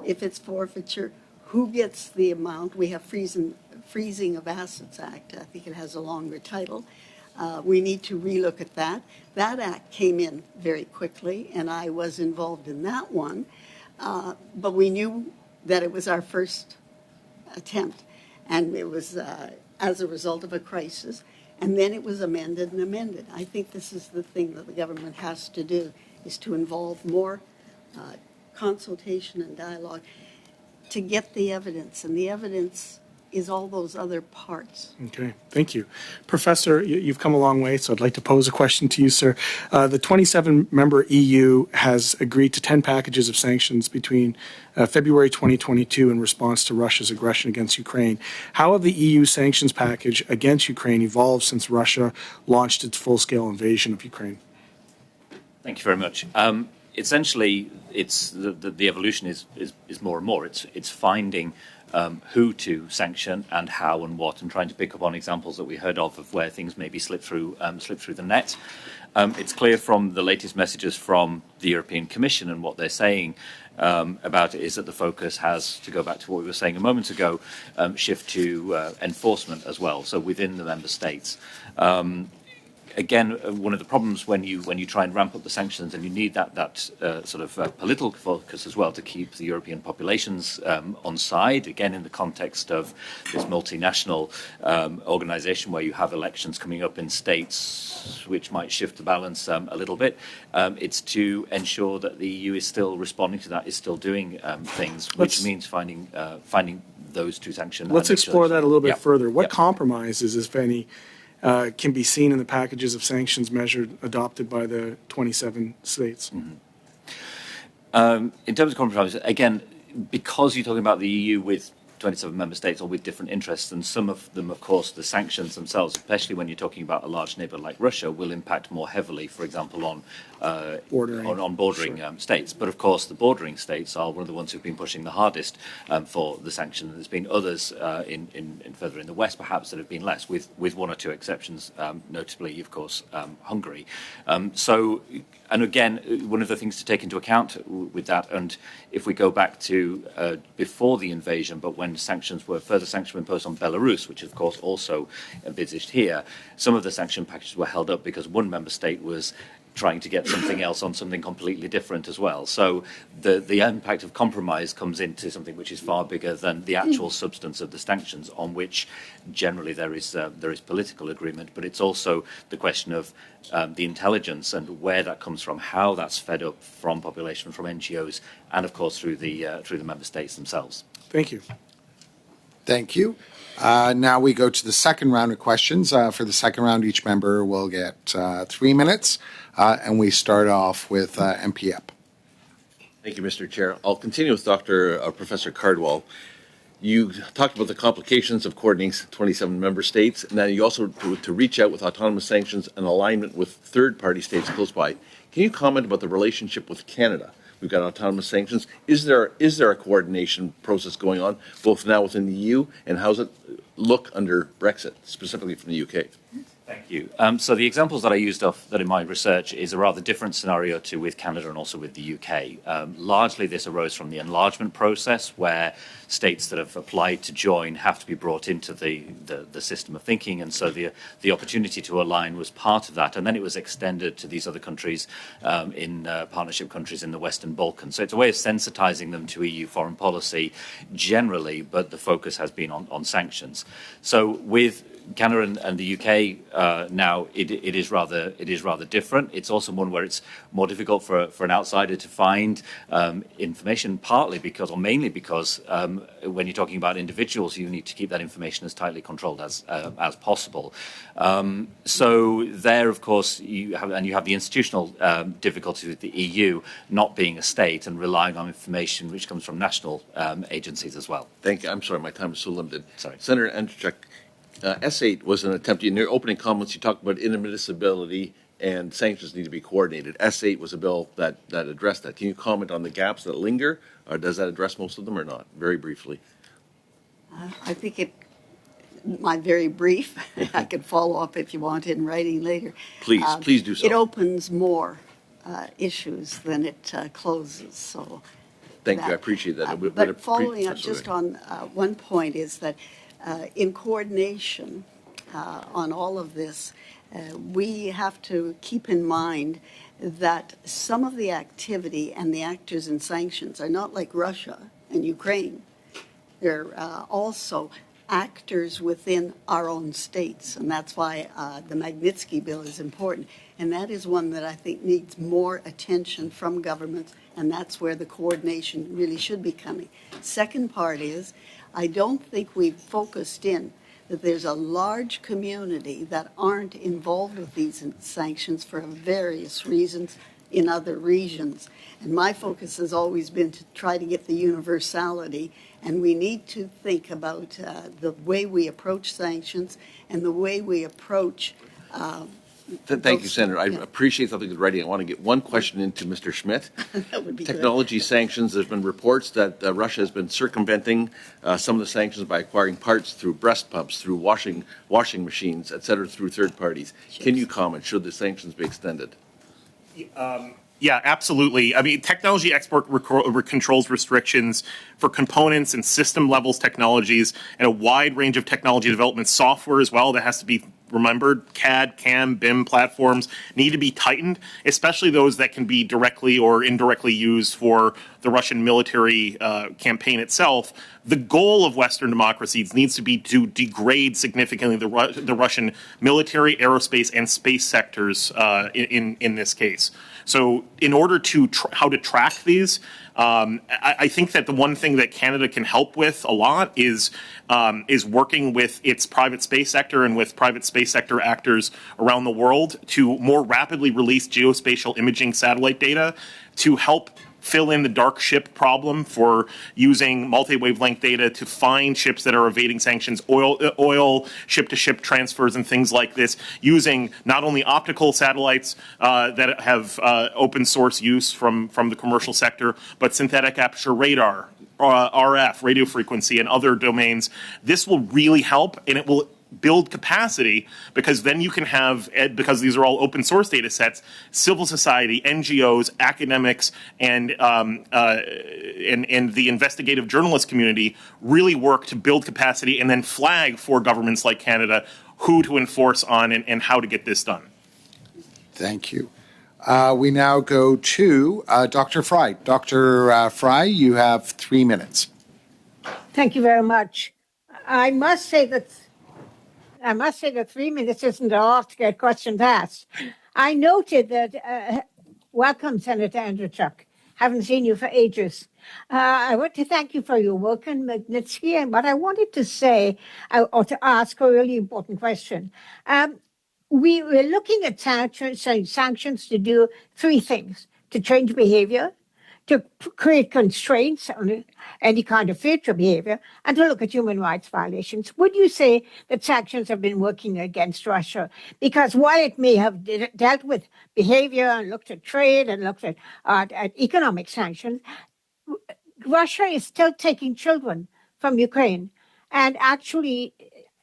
If it's forfeiture, who gets the amount? We have Freezing of Assets Act. I think it has a longer title. We need to relook at that. That act came in very quickly, and I was involved in that one. But we knew that it was our first attempt, and it was as a result of a crisis. And then it was amended and amended. I think this is the thing that the government has to do, is to involve more consultation and dialogue to get the evidence. And the evidence is all those other parts. Okay, thank you. Professor, you've come a long way, so I'd like to pose a question to you, sir. The 27-member EU has agreed to 10 packages of sanctions between February 2022 in response to Russia's aggression against Ukraine. How have the EU sanctions package against Ukraine evolved since Russia launched its full-scale invasion of Ukraine? Thank you very much. Essentially, it's the evolution is more and more. It's finding who to sanction and how and what, and trying to pick up on examples that we heard of where things maybe slip through the net. It's clear from the latest messages from the European Commission, and what they're saying about it is that the focus has, to go back to what we were saying a moment ago, shift to enforcement as well, so within the member states. Again, one of the problems when you try and ramp up the sanctions, and you need that sort of political focus as well to keep the European populations on side, again in the context of this multinational organisation where you have elections coming up in states which might shift the balance a little bit. It's to ensure that the EU is still responding to that, is still doing things, which means finding those two sanctions. Let's explore that a little bit further. What Yep. compromises, if any, can be seen in the packages of sanctions measured adopted by the 27 states? Mm-hmm. In terms of compromise, again, because you're talking about the EU with 27 member states, all with different interests, and some of them, of course, the sanctions themselves, especially when you're talking about a large neighbour like Russia, will impact more heavily, for example, on bordering states. But of course, the bordering states are one of the ones who've been pushing the hardest for the sanction. There's been others in further in the west, perhaps, that have been less, with one or two exceptions, notably, of course, Hungary. And again, one of the things to take into account with that, and if we go back to before the invasion, but when further sanctions were imposed on Belarus, which of course also envisaged here, some of the sanction packages were held up because one member state was trying to get something else on something completely different as well. So the impact of compromise comes into something which is far bigger than the actual substance of the sanctions, on which generally there is political agreement. But it's also the question of the intelligence and where that comes from, how that's fed up from population, from NGOs, and of course through the member states themselves. Thank you. Thank you. Now we go to the second round of questions. For the second round, each member will get 3 minutes, and we start off with MP Epp. Thank you, Mr. Chair. I'll continue with Professor Cardwell. You talked about the complications of coordinating 27 member states, and then you also to reach out with autonomous sanctions and alignment with third-party states close by. Can you comment about the relationship with Canada? We've got autonomous sanctions. Is there a coordination process going on, both now within the EU, and how does it look under Brexit, specifically from the UK? Thank you. So the examples that I used in my research is a rather different scenario to with Canada and also with the UK. Largely this arose from the enlargement process, where states that have applied to join have to be brought into the system of thinking, and so the opportunity to align was part of that, and then it was extended to these other countries in partnership countries in the Western Balkans. So it's a way of sensitizing them to EU foreign policy generally, but the focus has been on sanctions. So with Canada and the UK now, it is rather different. It's also one where it's more difficult for an outsider to find information, partly because, or mainly because, when you're talking about individuals, you need to keep that information as tightly controlled as possible. So there, of course, you have the institutional difficulty with the EU not being a state and relying on information which comes from national agencies as well. Thank you. I'm sorry, my time is so limited. Sorry. Senator Andrzejczyk, S8 was an attempt. In your opening comments, you talked about inadmissibility and sanctions need to be coordinated. S8 was a bill that addressed that. Can you comment on the gaps that linger, or does that address most of them or not? Very briefly. I think my very brief, I could follow up if you want in writing later. Please do so. It opens more issues than it closes. So Thank you. I appreciate that. But following up just on one point is that in coordination on all of this, we have to keep in mind that some of the activity and the actors in sanctions are not like Russia and Ukraine. They're also actors within our own states, and that's why the Magnitsky Bill is important. And that is one that I think needs more attention from governments, and that's where the coordination really should be coming. Second part is, I don't think we've focused in that there's a large community that aren't involved with these sanctions for various reasons in other regions. And my focus has always been to try to get the universality, and we need to think about the way we approach sanctions and the way we approach Thank you, Senator. I appreciate something good writing. I want to get one question into Mr. Schmidt. That would be Technology good. Sanctions. There's been reports that Russia has been circumventing some of the sanctions by acquiring parts through breast pumps, through washing machines, et cetera, through third parties. Can you comment? Should the sanctions be extended? Yeah, absolutely. I mean, technology export controls restrictions for components and system levels technologies and a wide range of technology development software as well that has to be remembered. CAD, CAM, BIM platforms need to be tightened, especially those that can be directly or indirectly used for the Russian military campaign itself. The goal of Western democracies needs to be to degrade significantly the Russian military, aerospace, and space sectors in this case. So in order to how to track these, I think that the one thing that Canada can help with a lot is working with its private space sector and with private space sector actors around the world to more rapidly release geospatial imaging satellite data to help fill in the dark ship problem for using multi-wavelength data to find ships that are evading sanctions, oil ship-to-ship transfers and things like this, using not only optical satellites that have open source use from the commercial sector, but synthetic aperture radar, RF, radio frequency, and other domains. This will really help, and it will build capacity, because then you can have, because these are all open source data sets, civil society, NGOs, academics, and the investigative journalist community really work to build capacity and then flag for governments like Canada who to enforce on and how to get this done. Thank you. We now go to Dr. Fry. Dr. Fry, you have 3 minutes. Thank you very much. I must say that 3 minutes isn't a lot to get questions asked. I noted that, welcome, Senator Andrzejczyk. Haven't seen you for ages. I want to thank you for your work on Magnitsky, but I wanted to say, or to ask a really important question. We were looking at sanctions to do three things: to change behavior, to create constraints on any kind of future behavior, and to look at human rights violations. Would you say that sanctions have been working against Russia? Because while it may have dealt with behavior and looked at trade and looked at economic sanctions, Russia is still taking children from Ukraine and actually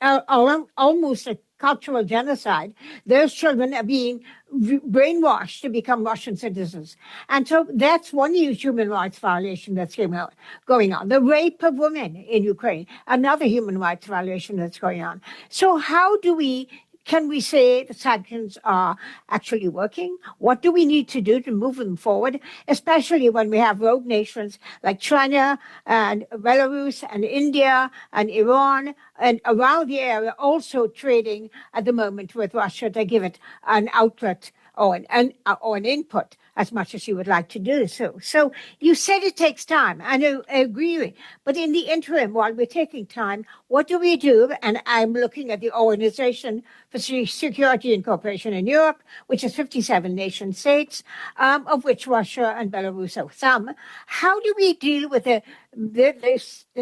almost a cultural genocide. Those children are being brainwashed to become Russian citizens. And so that's one human rights violation that's going on. The rape of women in Ukraine, another human rights violation that's going on. So how can we say the sanctions are actually working? What do we need to do to move them forward, especially when we have rogue nations like China and Belarus and India and Iran and around the area also trading at the moment with Russia to give it an outlet or an input as much as you would like to do so. So you said it takes time. I agree. But in the interim, while we're taking time, what do we do? And I'm looking at the Organization for Security and Cooperation in Europe, which is 57 nation states, of which Russia and Belarus are some. How do we deal with the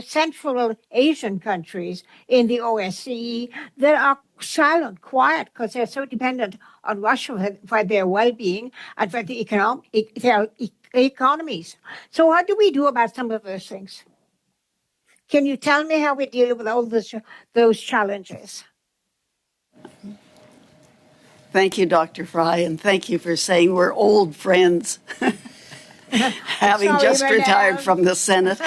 Central Asian countries in the OSCE that are silent, quiet, because they're so dependent on Russia for their well-being and for their economies? So what do we do about some of those things? Can you tell me how we deal with all those challenges? Thank you, Dr. Fry, and thank you for saying we're old friends, having just retired from the Senate.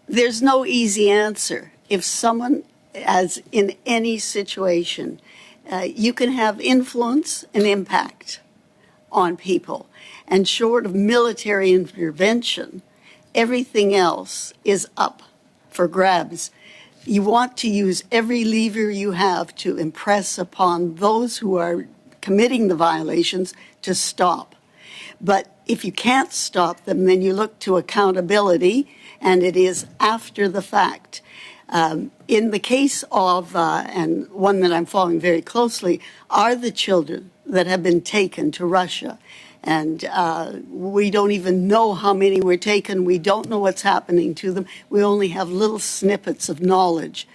There's no easy answer. If someone, as in any situation, you can have influence and impact on people, and short of military intervention, everything else is up for grabs. You want to use every lever you have to impress upon those who are committing the violations to stop. But if you can't stop them, then you look to accountability, and it is after the fact. In the case of, and one that I'm following very closely, are the children that have been taken to Russia. And we don't even know how many were taken. We don't know what's happening to them. We only have little snippets of knowledge.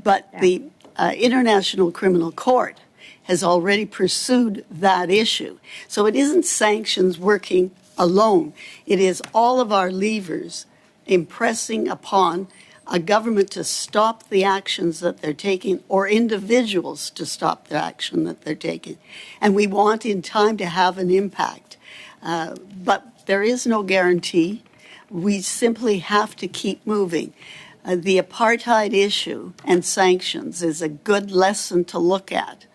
But the International Criminal Court has already pursued that issue. So it isn't sanctions working alone. It is all of our levers impressing upon a government to stop the actions that they're taking, or individuals to stop the action that they're taking. And we want in time to have an impact. But there is no guarantee. We simply have to keep moving. The apartheid issue and sanctions is a good lesson to look at.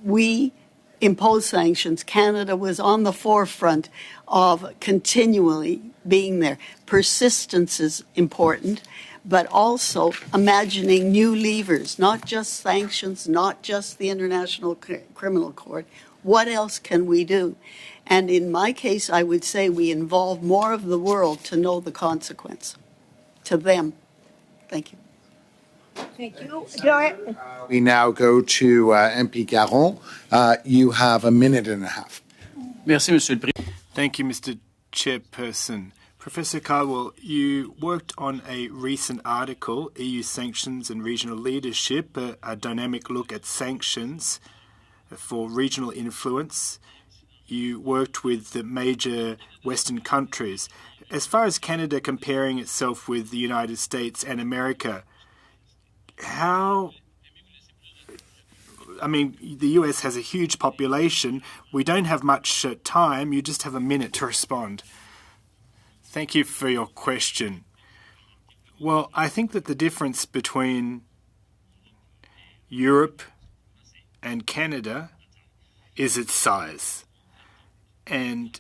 We impose sanctions. Canada was on the forefront of continually being there. Persistence is important, but also imagining new levers, not just sanctions, not just the International Criminal Court. What else can we do? And in my case, I would say we involve more of the world to know the consequence to them. Thank you. Thank you. We now go to MP Garon. You have a minute and a half. Thank you, Mr. Chairperson. Professor Cardwell, you worked on a recent article, EU Sanctions and Regional Leadership, a dynamic look at sanctions for regional influence. You worked with the major Western countries. As far as Canada comparing itself with the United States and America, the US has a huge population. We don't have much time. You just have a minute to respond. Thank you for your question. Well, I think that the difference between Europe and Canada is its size. And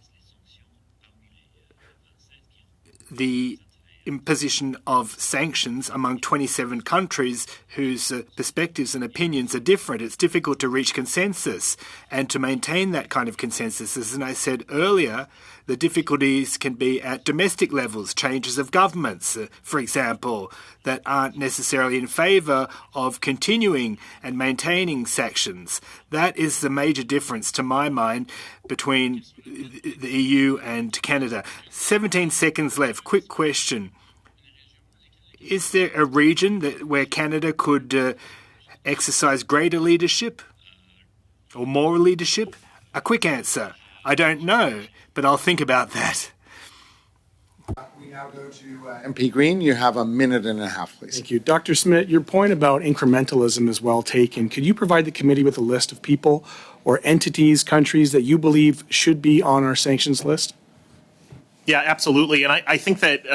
the imposition of sanctions among 27 countries whose perspectives and opinions are different. It's difficult to reach consensus and to maintain that kind of consensus. As I said earlier, the difficulties can be at domestic levels, changes of governments, for example, that aren't necessarily in favour of continuing and maintaining sanctions. That is the major difference, to my mind, between the EU and Canada. 17 seconds left. Quick question. Is there a region where Canada could exercise greater leadership or more leadership? A quick answer. I don't know, but I'll think about that. We now go to MP Green. You have a minute and a half, please. Thank you. Dr. Smith, your point about incrementalism is well taken. Could you provide the committee with a list of people or entities, countries that you believe should be on our sanctions list? Yeah, absolutely. And I think that,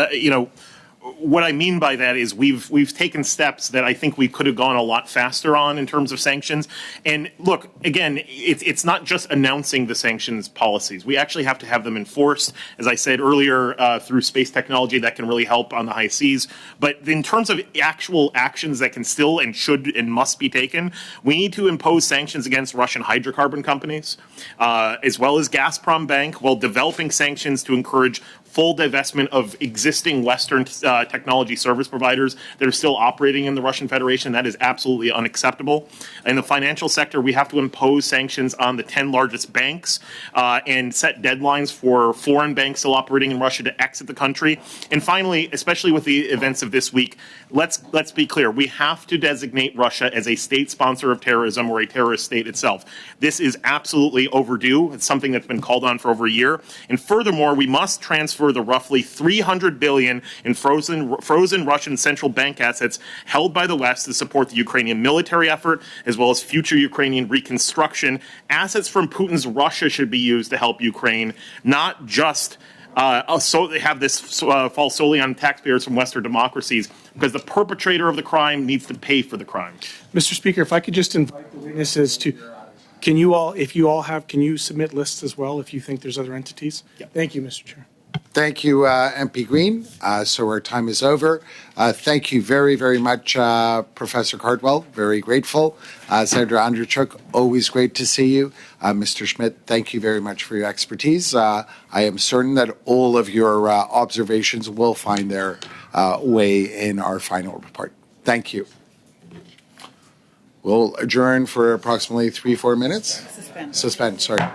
what I mean by that is we've taken steps that I think we could have gone a lot faster on in terms of sanctions. And look, again, it's not just announcing the sanctions policies. We actually have to have them enforced, as I said earlier, through space technology that can really help on the high seas. But in terms of actual actions that can still and should and must be taken, we need to impose sanctions against Russian hydrocarbon companies, as well as Gazprom Bank, while developing sanctions to encourage full divestment of existing Western technology service providers that are still operating in the Russian Federation. That is absolutely unacceptable. In the financial sector, we have to impose sanctions on the 10 largest banks and set deadlines for foreign banks still operating in Russia to exit the country. And finally, especially with the events of this week, let's be clear. We have to designate Russia as a state sponsor of terrorism or a terrorist state itself. This is absolutely overdue. It's something that's been called on for over a year. And furthermore, we must transfer the roughly $300 billion in frozen Russian central bank assets held by the West to support the Ukrainian military effort, as well as future Ukrainian reconstruction. Assets from Putin's Russia should be used to help Ukraine, not just so they have this fall solely on taxpayers from Western democracies, because the perpetrator of the crime needs to pay for the crime. Mr. Speaker, if I could just invite the witnesses to, can you submit lists as well if you think there's other entities? Yep. Thank you, Mr. Chair. Thank you, MP Green. So our time is over. Thank you very, very much, Professor Cardwell. Very grateful. Senator Andrzejczyk, always great to see you. Mr. Schmidt, thank you very much for your expertise. I am certain that all of your observations will find their way in our final report. Thank you. We'll adjourn for approximately 3-4 minutes. Suspend, sorry.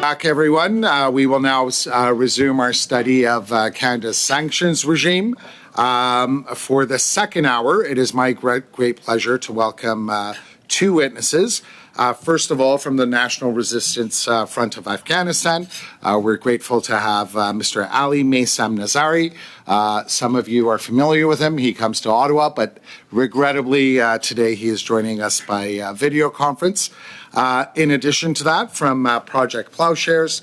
Back, everyone. We will now resume our study of Canada's sanctions regime. For the second hour, it is my great pleasure to welcome two witnesses. First of all, from the National Resistance Front of Afghanistan, we're grateful to have Mr. Ali Maysam Nazari. Some of you are familiar with him. He comes to Ottawa, but regrettably today he is joining us by video conference. In addition to that, from Project Plowshares,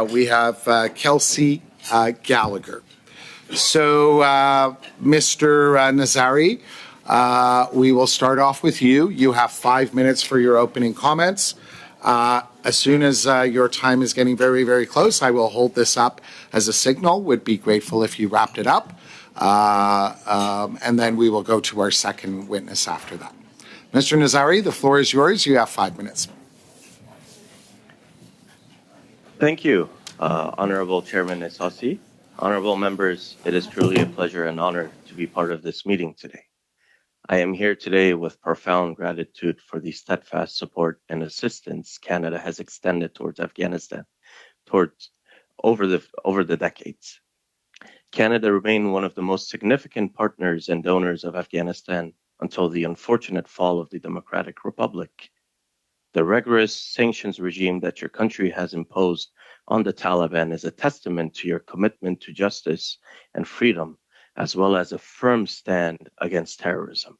we have Kelsey Gallagher. So, Mr. Nazari, we will start off with you. You have 5 minutes for your opening comments. As soon as your time is getting very, very close, I will hold this up as a signal. Would be grateful if you wrapped it up. And then we will go to our second witness after that. Mr. Nazari, the floor is yours. You have 5 minutes. Thank you, Honorable Chairman Esasi. Honorable members, it is truly a pleasure and honor to be part of this meeting today. I am here today with profound gratitude for the steadfast support and assistance Canada has extended towards Afghanistan over the decades. Canada remained one of the most significant partners and donors of Afghanistan until the unfortunate fall of the Democratic Republic. The rigorous sanctions regime that your country has imposed on the Taliban is a testament to your commitment to justice and freedom, as well as a firm stand against terrorism.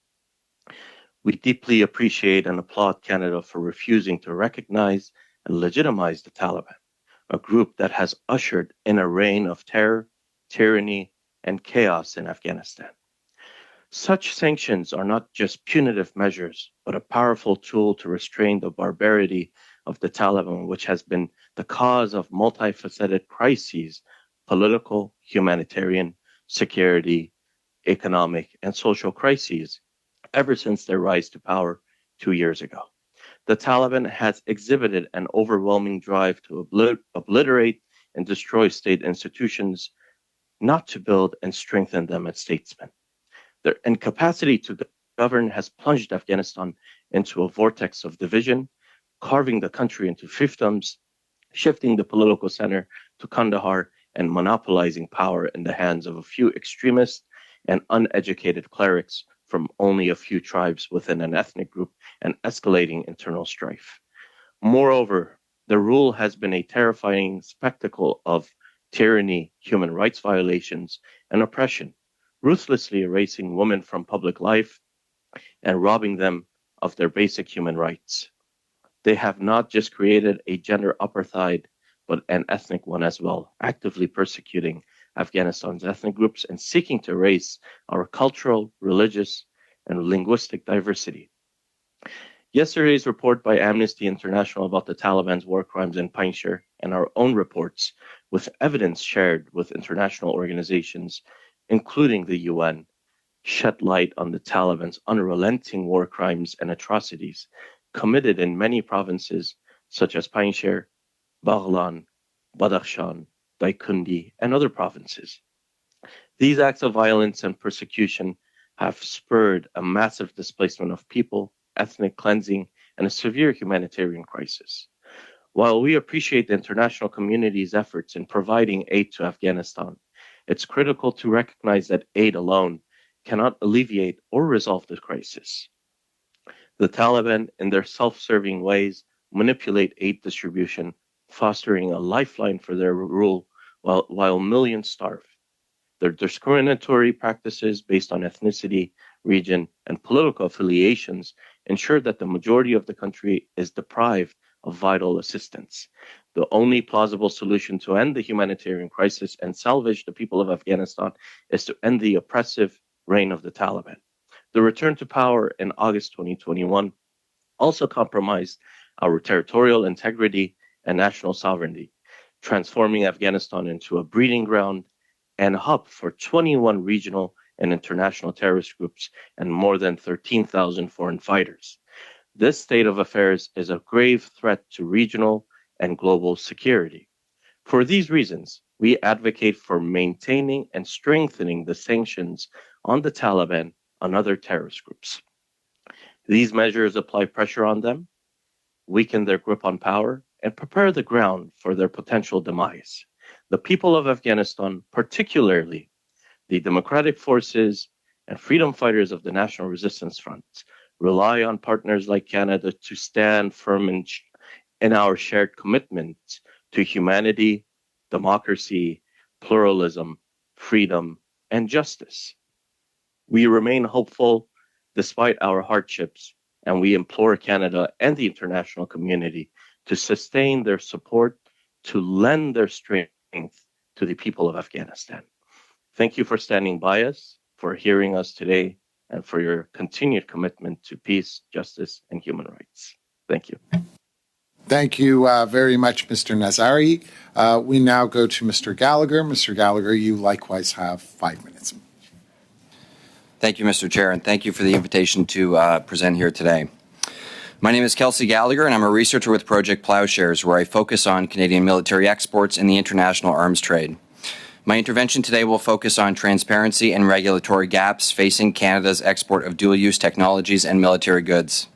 We deeply appreciate and applaud Canada for refusing to recognize and legitimize the Taliban, a group that has ushered in a reign of terror, tyranny, and chaos in Afghanistan. Such sanctions are not just punitive measures, but a powerful tool to restrain the barbarity of the Taliban, which has been the cause of multifaceted crises, political, humanitarian, security, economic, and social crises, ever since their rise to power 2 years ago. The Taliban has exhibited an overwhelming drive to obliterate and destroy state institutions, not to build and strengthen them as statesmen. Their incapacity to govern has plunged Afghanistan into a vortex of division, carving the country into fiefdoms, shifting the political center to Kandahar, and monopolizing power in the hands of a few extremists and uneducated clerics from only a few tribes within an ethnic group, and escalating internal strife. Moreover, the rule has been a terrifying spectacle of tyranny, human rights violations, and oppression, ruthlessly erasing women from public life and robbing them of their basic human rights. They have not just created a gender apartheid, but an ethnic one as well, actively persecuting Afghanistan's ethnic groups and seeking to erase our cultural, religious, and linguistic diversity. Yesterday's report by Amnesty International about the Taliban's war crimes in Panjshir and our own reports, with evidence shared with international organizations, including the UN, shed light on the Taliban's unrelenting war crimes and atrocities committed in many provinces such as Panjshir, Baghlan, Badakhshan, Daikundi, and other provinces. These acts of violence and persecution have spurred a massive displacement of people, ethnic cleansing, and a severe humanitarian crisis. While we appreciate the international community's efforts in providing aid to Afghanistan, it's critical to recognize that aid alone cannot alleviate or resolve the crisis. The Taliban, in their self-serving ways, manipulate aid distribution, fostering a lifeline for their rule while millions starve. Their discriminatory practices based on ethnicity, region, and political affiliations ensure that the majority of the country is deprived of vital assistance. The only plausible solution to end the humanitarian crisis and salvage the people of Afghanistan is to end the oppressive reign of the Taliban. The return to power in August 2021 also compromised our territorial integrity and national sovereignty, transforming Afghanistan into a breeding ground and hub for 21 regional and international terrorist groups and more than 13,000 foreign fighters. This state of affairs is a grave threat to regional and global security. For these reasons, we advocate for maintaining and strengthening the sanctions on the Taliban and other terrorist groups. These measures apply pressure on them, weaken their grip on power, and prepare the ground for their potential demise. The people of Afghanistan, particularly the democratic forces and freedom fighters of the National Resistance Front, rely on partners like Canada to stand firm in our shared commitment to humanity, democracy, pluralism, freedom, and justice. We remain hopeful despite our hardships, and we implore Canada and the international community to sustain their support, to lend their strength to the people of Afghanistan. Thank you for standing by us, for hearing us today, and for your continued commitment to peace, justice, and human rights. Thank you. Thank you very much, Mr. Nazari. We now go to Mr. Gallagher. Mr. Gallagher, you likewise have 5 minutes. Thank you, Mr. Chair, and thank you for the invitation to present here today. My name is Kelsey Gallagher, and I'm a researcher with Project Plowshares, where I focus on Canadian military exports and the international arms trade. My intervention today will focus on transparency and regulatory gaps facing Canada's export of dual-use technologies and military goods.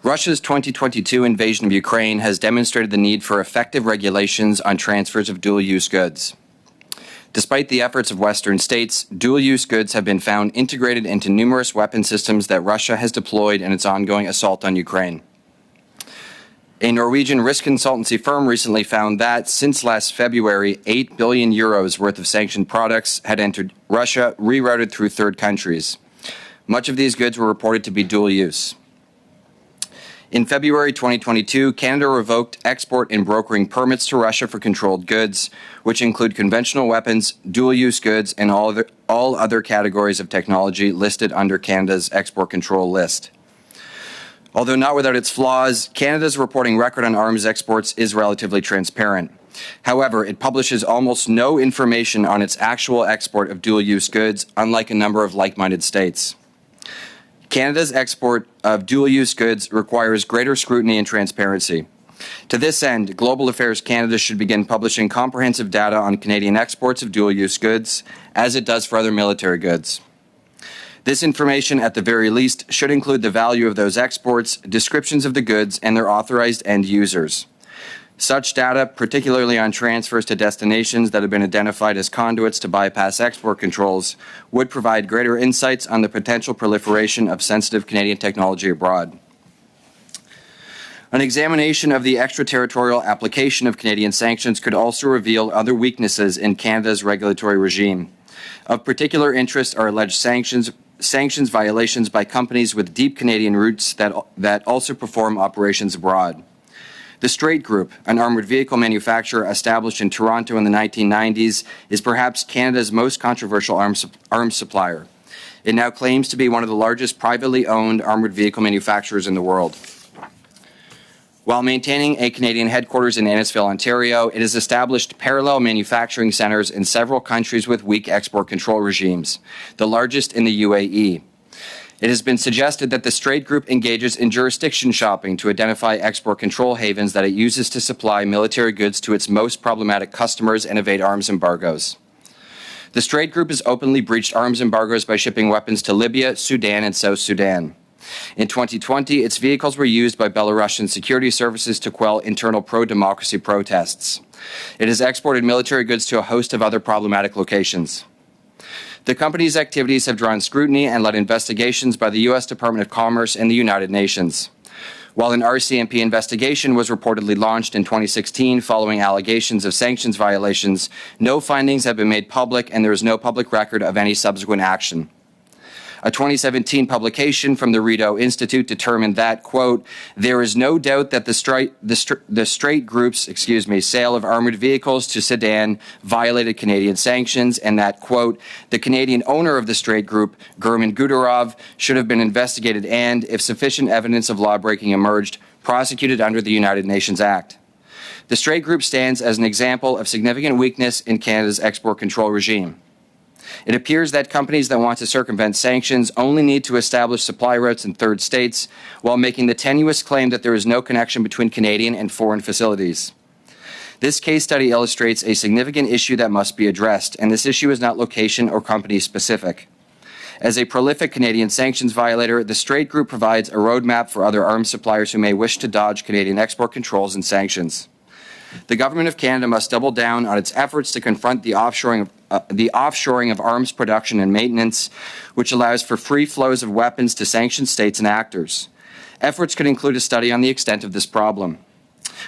Russia's 2022 invasion of Ukraine has demonstrated the need for effective regulations on transfers of dual-use goods. Despite the efforts of Western states, dual-use goods have been found integrated into numerous weapon systems that Russia has deployed in its ongoing assault on Ukraine. A Norwegian risk consultancy firm recently found that, since last February, 8 billion euros worth of sanctioned products had entered Russia, rerouted through third countries. Much of these goods were reported to be dual-use. In February 2022, Canada revoked export and brokering permits to Russia for controlled goods, which include conventional weapons, dual-use goods, and all other categories of technology listed under Canada's export control list. Although not without its flaws, Canada's reporting record on arms exports is relatively transparent. However, it publishes almost no information on its actual export of dual-use goods, unlike a number of like-minded states. Canada's export of dual-use goods requires greater scrutiny and transparency. To this end, Global Affairs Canada should begin publishing comprehensive data on Canadian exports of dual-use goods, as it does for other military goods. This information, at the very least, should include the value of those exports, descriptions of the goods, and their authorized end users. Such data, particularly on transfers to destinations that have been identified as conduits to bypass export controls, would provide greater insights on the potential proliferation of sensitive Canadian technology abroad. An examination of the extraterritorial application of Canadian sanctions could also reveal other weaknesses in Canada's regulatory regime. Of particular interest are alleged sanctions violations by companies with deep Canadian roots that also perform operations abroad. The Straight Group, an armoured vehicle manufacturer established in Toronto in the 1990s, is perhaps Canada's most controversial arms supplier. It now claims to be one of the largest privately owned armoured vehicle manufacturers in the world. While maintaining a Canadian headquarters in Innisfil, Ontario, it has established parallel manufacturing centres in several countries with weak export control regimes, the largest in the UAE. It has been suggested that the Straight Group engages in jurisdiction shopping to identify export control havens that it uses to supply military goods to its most problematic customers and evade arms embargoes. The Straight Group has openly breached arms embargoes by shipping weapons to Libya, Sudan, and South Sudan. In 2020, its vehicles were used by Belarusian security services to quell internal pro-democracy protests. It has exported military goods to a host of other problematic locations. The company's activities have drawn scrutiny and led investigations by the U.S. Department of Commerce and the United Nations. While an RCMP investigation was reportedly launched in 2016 following allegations of sanctions violations, no findings have been made public and there is no public record of any subsequent action. A 2017 publication from the Rideau Institute determined that, quote, there is no doubt that the Straight Group's, sale of armoured vehicles to Sudan violated Canadian sanctions, and that, quote, the Canadian owner of the Straight Group, Gurman Gudurov, should have been investigated and, if sufficient evidence of law-breaking emerged, prosecuted under the United Nations Act. The Straight Group stands as an example of significant weakness in Canada's export control regime. It appears that companies that want to circumvent sanctions only need to establish supply routes in third states, while making the tenuous claim that there is no connection between Canadian and foreign facilities. This case study illustrates a significant issue that must be addressed, and this issue is not location or company specific. As a prolific Canadian sanctions violator, the Straight Group provides a roadmap for other arms suppliers who may wish to dodge Canadian export controls and sanctions. The Government of Canada must double down on its efforts to confront the offshoring of arms production and maintenance, which allows for free flows of weapons to sanctioned states and actors. Efforts could include a study on the extent of this problem.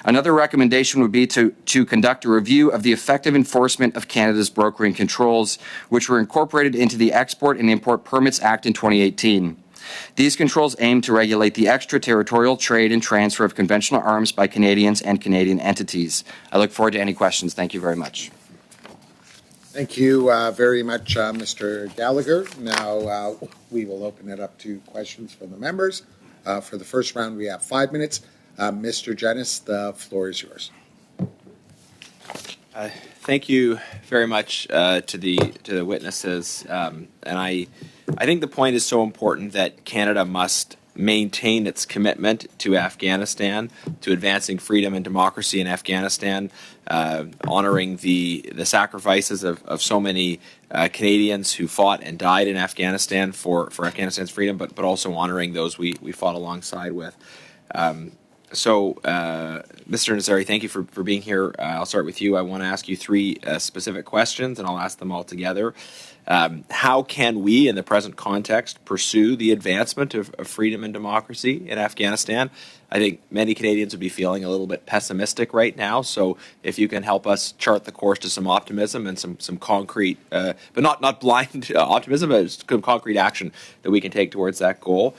Another recommendation would be to conduct a review of the effective enforcement of Canada's brokering controls, which were incorporated into the Export and Import Permits Act in 2018. These controls aim to regulate the extraterritorial trade and transfer of conventional arms by Canadians and Canadian entities. I look forward to any questions. Thank you very much. Thank you very much, Mr. Gallagher. Now we will open it up to questions from the members. For the first round, we have 5 minutes. Mr. Jennis, the floor is yours. Thank you very much to the witnesses, and I think the point is so important that Canada must maintain its commitment to Afghanistan, to advancing freedom and democracy in Afghanistan, honoring the sacrifices of so many Canadians who fought and died in Afghanistan for Afghanistan's freedom, but also honoring those we fought alongside with. So, Mr. Nazari, thank you for being here. I'll start with you. I want to ask you 3 specific questions, and I'll ask them all together. How can we, in the present context, pursue the advancement of freedom and democracy in Afghanistan? I think many Canadians would be feeling a little bit pessimistic right now, so if you can help us chart the course to some optimism and some concrete, but not blind optimism, but some concrete action that we can take towards that goal.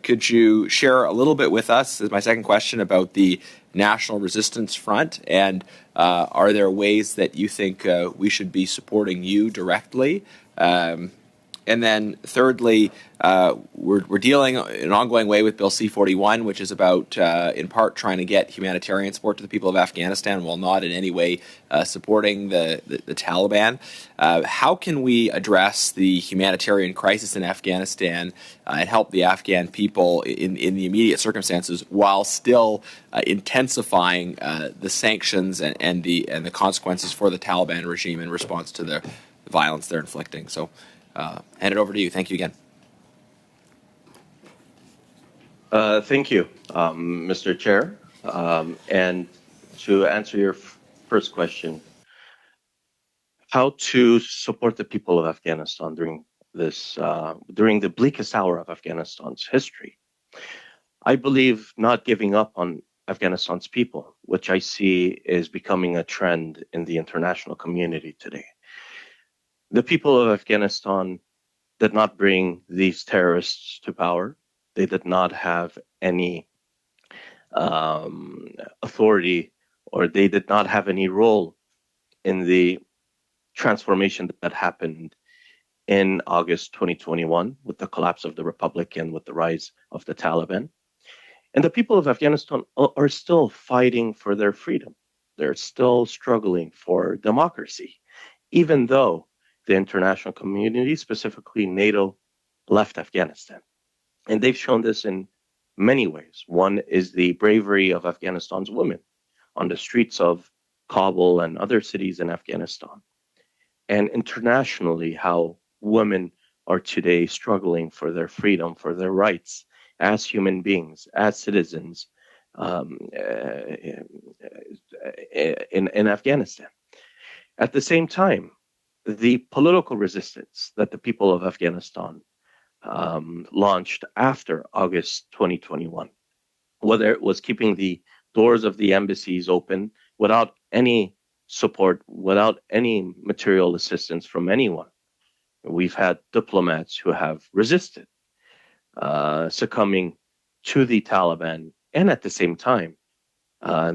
Could you share a little bit with us, as my second question, about the National Resistance Front, and are there ways that you think we should be supporting you directly? And then thirdly, we're dealing in an ongoing way with Bill C-41, which is about, in part, trying to get humanitarian support to the people of Afghanistan while not in any way supporting the Taliban. How can we address the humanitarian crisis in Afghanistan and help the Afghan people in the immediate circumstances while still intensifying the sanctions and the consequences for the Taliban regime in response to the violence they're inflicting? So hand it over to you. Thank you again. Thank you, Mr. Chair. And to answer your first question, how to support the people of Afghanistan during the bleakest hour of Afghanistan's history. I believe not giving up on Afghanistan's people, which I see is becoming a trend in the international community today. The people of Afghanistan did not bring these terrorists to power. They did not have any authority, or they did not have any role in the transformation that happened in August 2021 with the collapse of the Republic and with the rise of the Taliban. And the people of Afghanistan are still fighting for their freedom. They're still struggling for democracy, even though the international community, specifically NATO, left Afghanistan. And they've shown this in many ways. One is the bravery of Afghanistan's women on the streets of Kabul and other cities in Afghanistan. And internationally, how women are today struggling for their freedom, for their rights as human beings, as citizens in Afghanistan. At the same time, the political resistance that the people of Afghanistan launched after August 2021, whether it was keeping the doors of the embassies open without any support, without any material assistance from anyone. We've had diplomats who have resisted succumbing to the Taliban, and at the same time,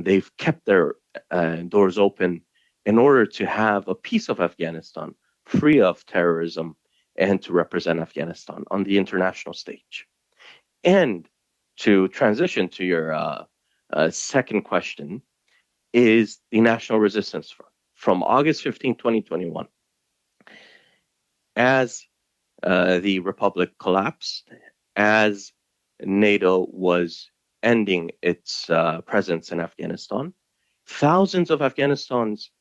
they've kept their doors open in order to have a piece of Afghanistan free of terrorism and to represent Afghanistan on the international stage. And to transition to your second question, is the National Resistance Front. From August 15, 2021, as the Republic collapsed, as NATO was ending its presence in Afghanistan, thousands of Afghanistan's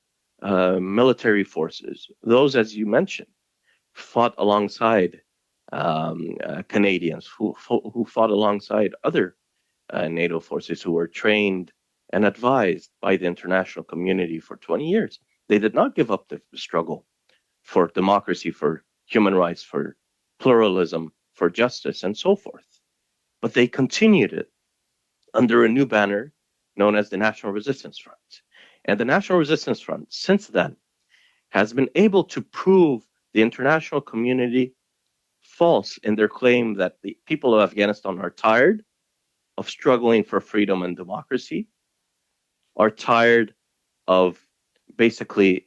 military forces, those, as you mentioned, fought alongside Canadians, who fought alongside other NATO forces who were trained and advised by the international community for 20 years. They did not give up the struggle for democracy, for human rights, for pluralism, for justice, and so forth. But they continued it under a new banner known as the National Resistance Front. And the National Resistance Front, since then, has been able to prove the international community false in their claim that the people of Afghanistan are tired of struggling for freedom and democracy, are tired of basically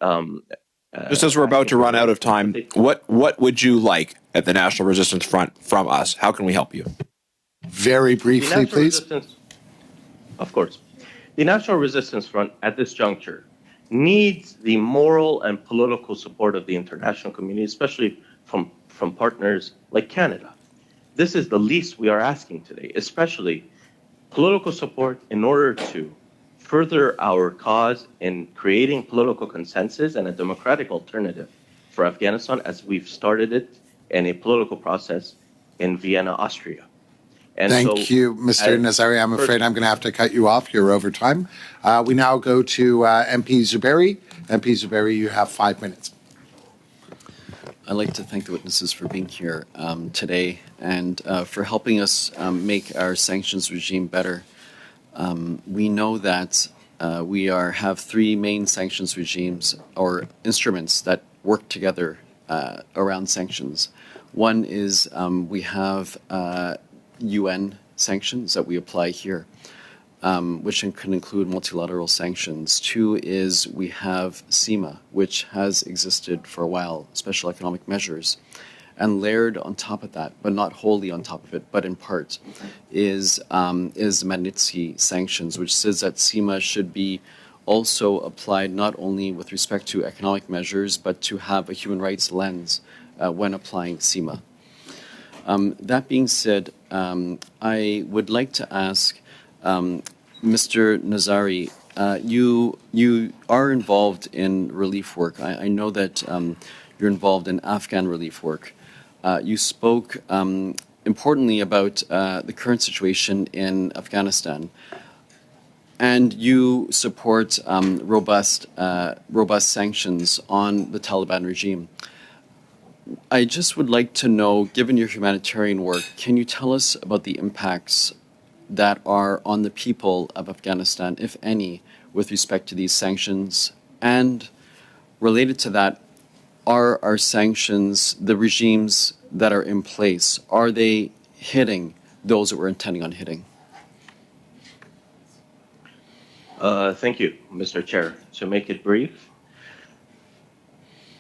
just as we're about to run out of time, what would you like at the National Resistance Front from us? How can we help you? Very briefly, please. Of course. The National Resistance Front at this juncture needs the moral and political support of the international community, especially from partners like Canada. This is the least we are asking today, especially political support in order to further our cause in creating political consensus and a democratic alternative for Afghanistan as we've started it in a political process in Vienna, Austria. And Thank you, Mr. Nazari. I'm afraid I'm going to have to cut you off. You're over time. We now go to MP Zuberi. MP Zuberi, you have 5 minutes. I'd like to thank the witnesses for being here today and for helping us make our sanctions regime better. We know that we have three main sanctions regimes or instruments that work together around sanctions. One is we have UN sanctions that we apply here, which can include multilateral sanctions. Two is we have CEMA, which has existed for a while, special economic measures. And layered on top of that, but not wholly on top of it, but in part, is Magnitsky sanctions, which says that CEMA should be also applied not only with respect to economic measures, but to have a human rights lens when applying CEMA. That being said, I would like to ask Mr. Nazari, you are involved in relief work. I know that you're involved in Afghan relief work. You spoke importantly about the current situation in Afghanistan, and you support robust sanctions on the Taliban regime. I just would like to know, given your humanitarian work, can you tell us about the impacts that are on the people of Afghanistan, if any, with respect to these sanctions? And related to that, are our sanctions, the regimes that are in place, are they hitting those that we're intending on hitting? Thank you, Mr. Chair. To make it brief,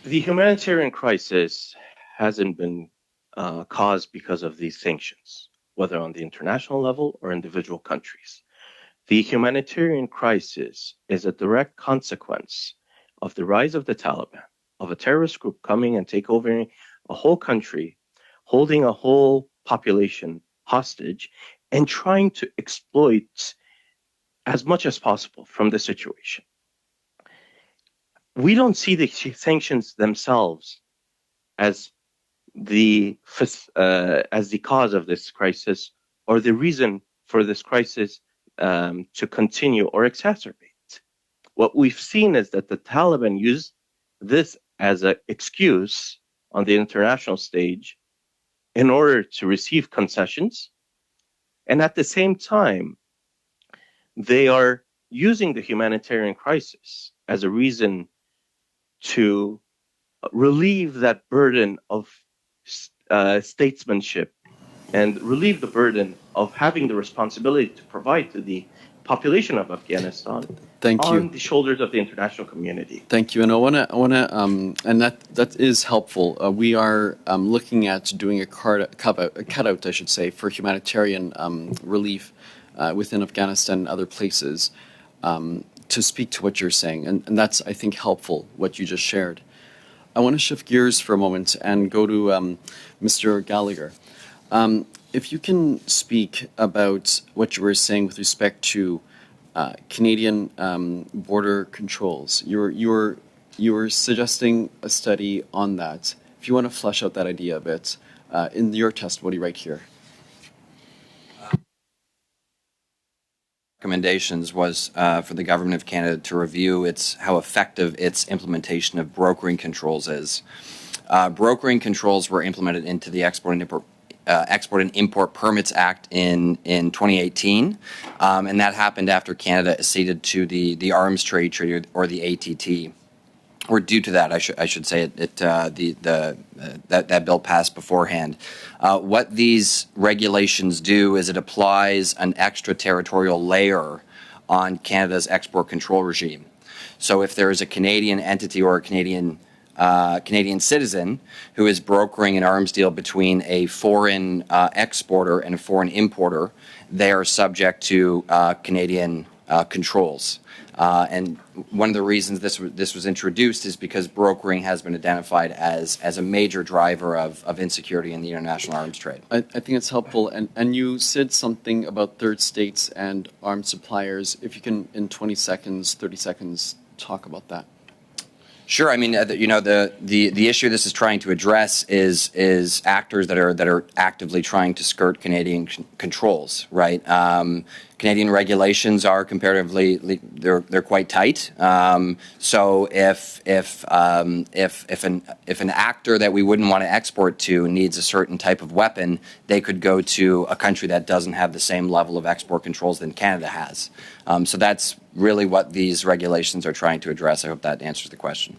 the humanitarian crisis hasn't been caused because of these sanctions, whether on the international level or individual countries. The humanitarian crisis is a direct consequence of the rise of the Taliban, of a terrorist group coming and take over a whole country, holding a whole population hostage, and trying to exploit as much as possible from the situation. We don't see the sanctions themselves as the cause of this crisis or the reason for this crisis to continue or exacerbate. What we've seen is that the Taliban used this as an excuse on the international stage in order to receive concessions, and at the same time, they are using the humanitarian crisis as a reason to relieve that burden of statesmanship and relieve the burden of having the responsibility to provide to the population of Afghanistan on the shoulders of the international community. Thank you, and I want to, and that is helpful. We are looking at doing a cutout, I should say, for humanitarian relief within Afghanistan and other places to speak to what you're saying, and that's, I think, helpful, what you just shared. I want to shift gears for a moment and go to Mr. Gallagher. If you can speak about what you were saying with respect to Canadian border controls. You were suggesting a study on that, if you want to flesh out that idea a bit, in your testimony right here. Recommendations was for the government of Canada to review how effective its implementation of brokering controls is. Brokering controls were implemented into the Export and Import Permits Act in 2018, and that happened after Canada acceded to the Arms Trade Treaty, or the ATT. Or due to that, I should say, that bill passed beforehand. What these regulations do is it applies an extraterritorial layer on Canada's export control regime. So if there is a Canadian entity or a Canadian citizen who is brokering an arms deal between a foreign exporter and a foreign importer, they are subject to Canadian controls. And one of the reasons this was introduced is because brokering has been identified as a major driver of insecurity in the international arms trade. I think it's helpful. And you said something about third states and arms suppliers. If you can, in 20 seconds, 30 seconds, talk about that. Sure. I mean, the issue this is trying to address is actors that are actively trying to skirt Canadian controls, right? Canadian regulations are comparatively they're quite tight. So if an actor that we wouldn't want to export to needs a certain type of weapon, they could go to a country that doesn't have the same level of export controls than Canada has. So that's really what these regulations are trying to address. I hope that answers the question.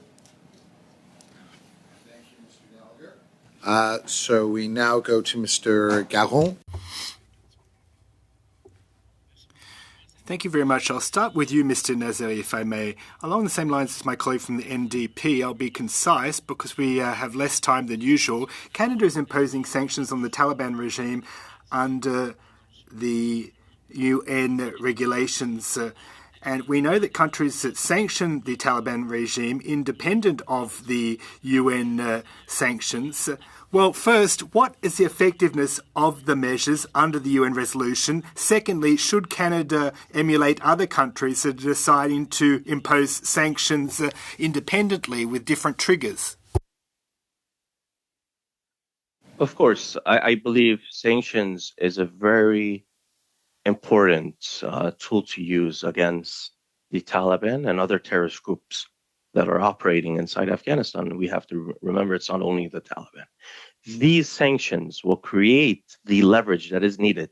Thank you, Mr. Gallagher. So we now go to Mr. Garon. Thank you very much. I'll start with you, Mr. Nazari, if I may. Along the same lines as my colleague from the NDP, I'll be concise because we have less time than usual. Canada is imposing sanctions on the Taliban regime under the UN regulations. And we know that countries that sanction the Taliban regime, independent of the UN sanctions, well, first, what is the effectiveness of the measures under the UN resolution? Secondly, should Canada emulate other countries that are deciding to impose sanctions independently with different triggers? Of course, I believe sanctions is a very important tool to use against the Taliban and other terrorist groups that are operating inside Afghanistan. We have to remember it's not only the Taliban. These sanctions will create the leverage that is needed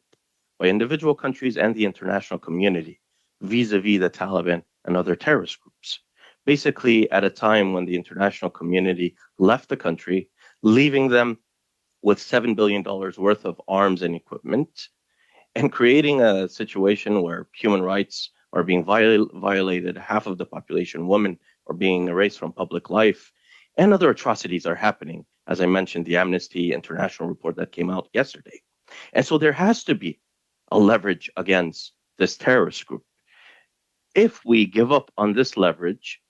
by individual countries and the international community vis-a-vis the Taliban and other terrorist groups. Basically, at a time when the international community left the country, leaving them with $7 billion worth of arms and equipment, and creating a situation where human rights are being violated, half of the population, women, are being erased from public life, and other atrocities are happening. As I mentioned, the Amnesty International report that came out yesterday. And so there has to be a leverage against this terrorist group. If we give up on this leverage,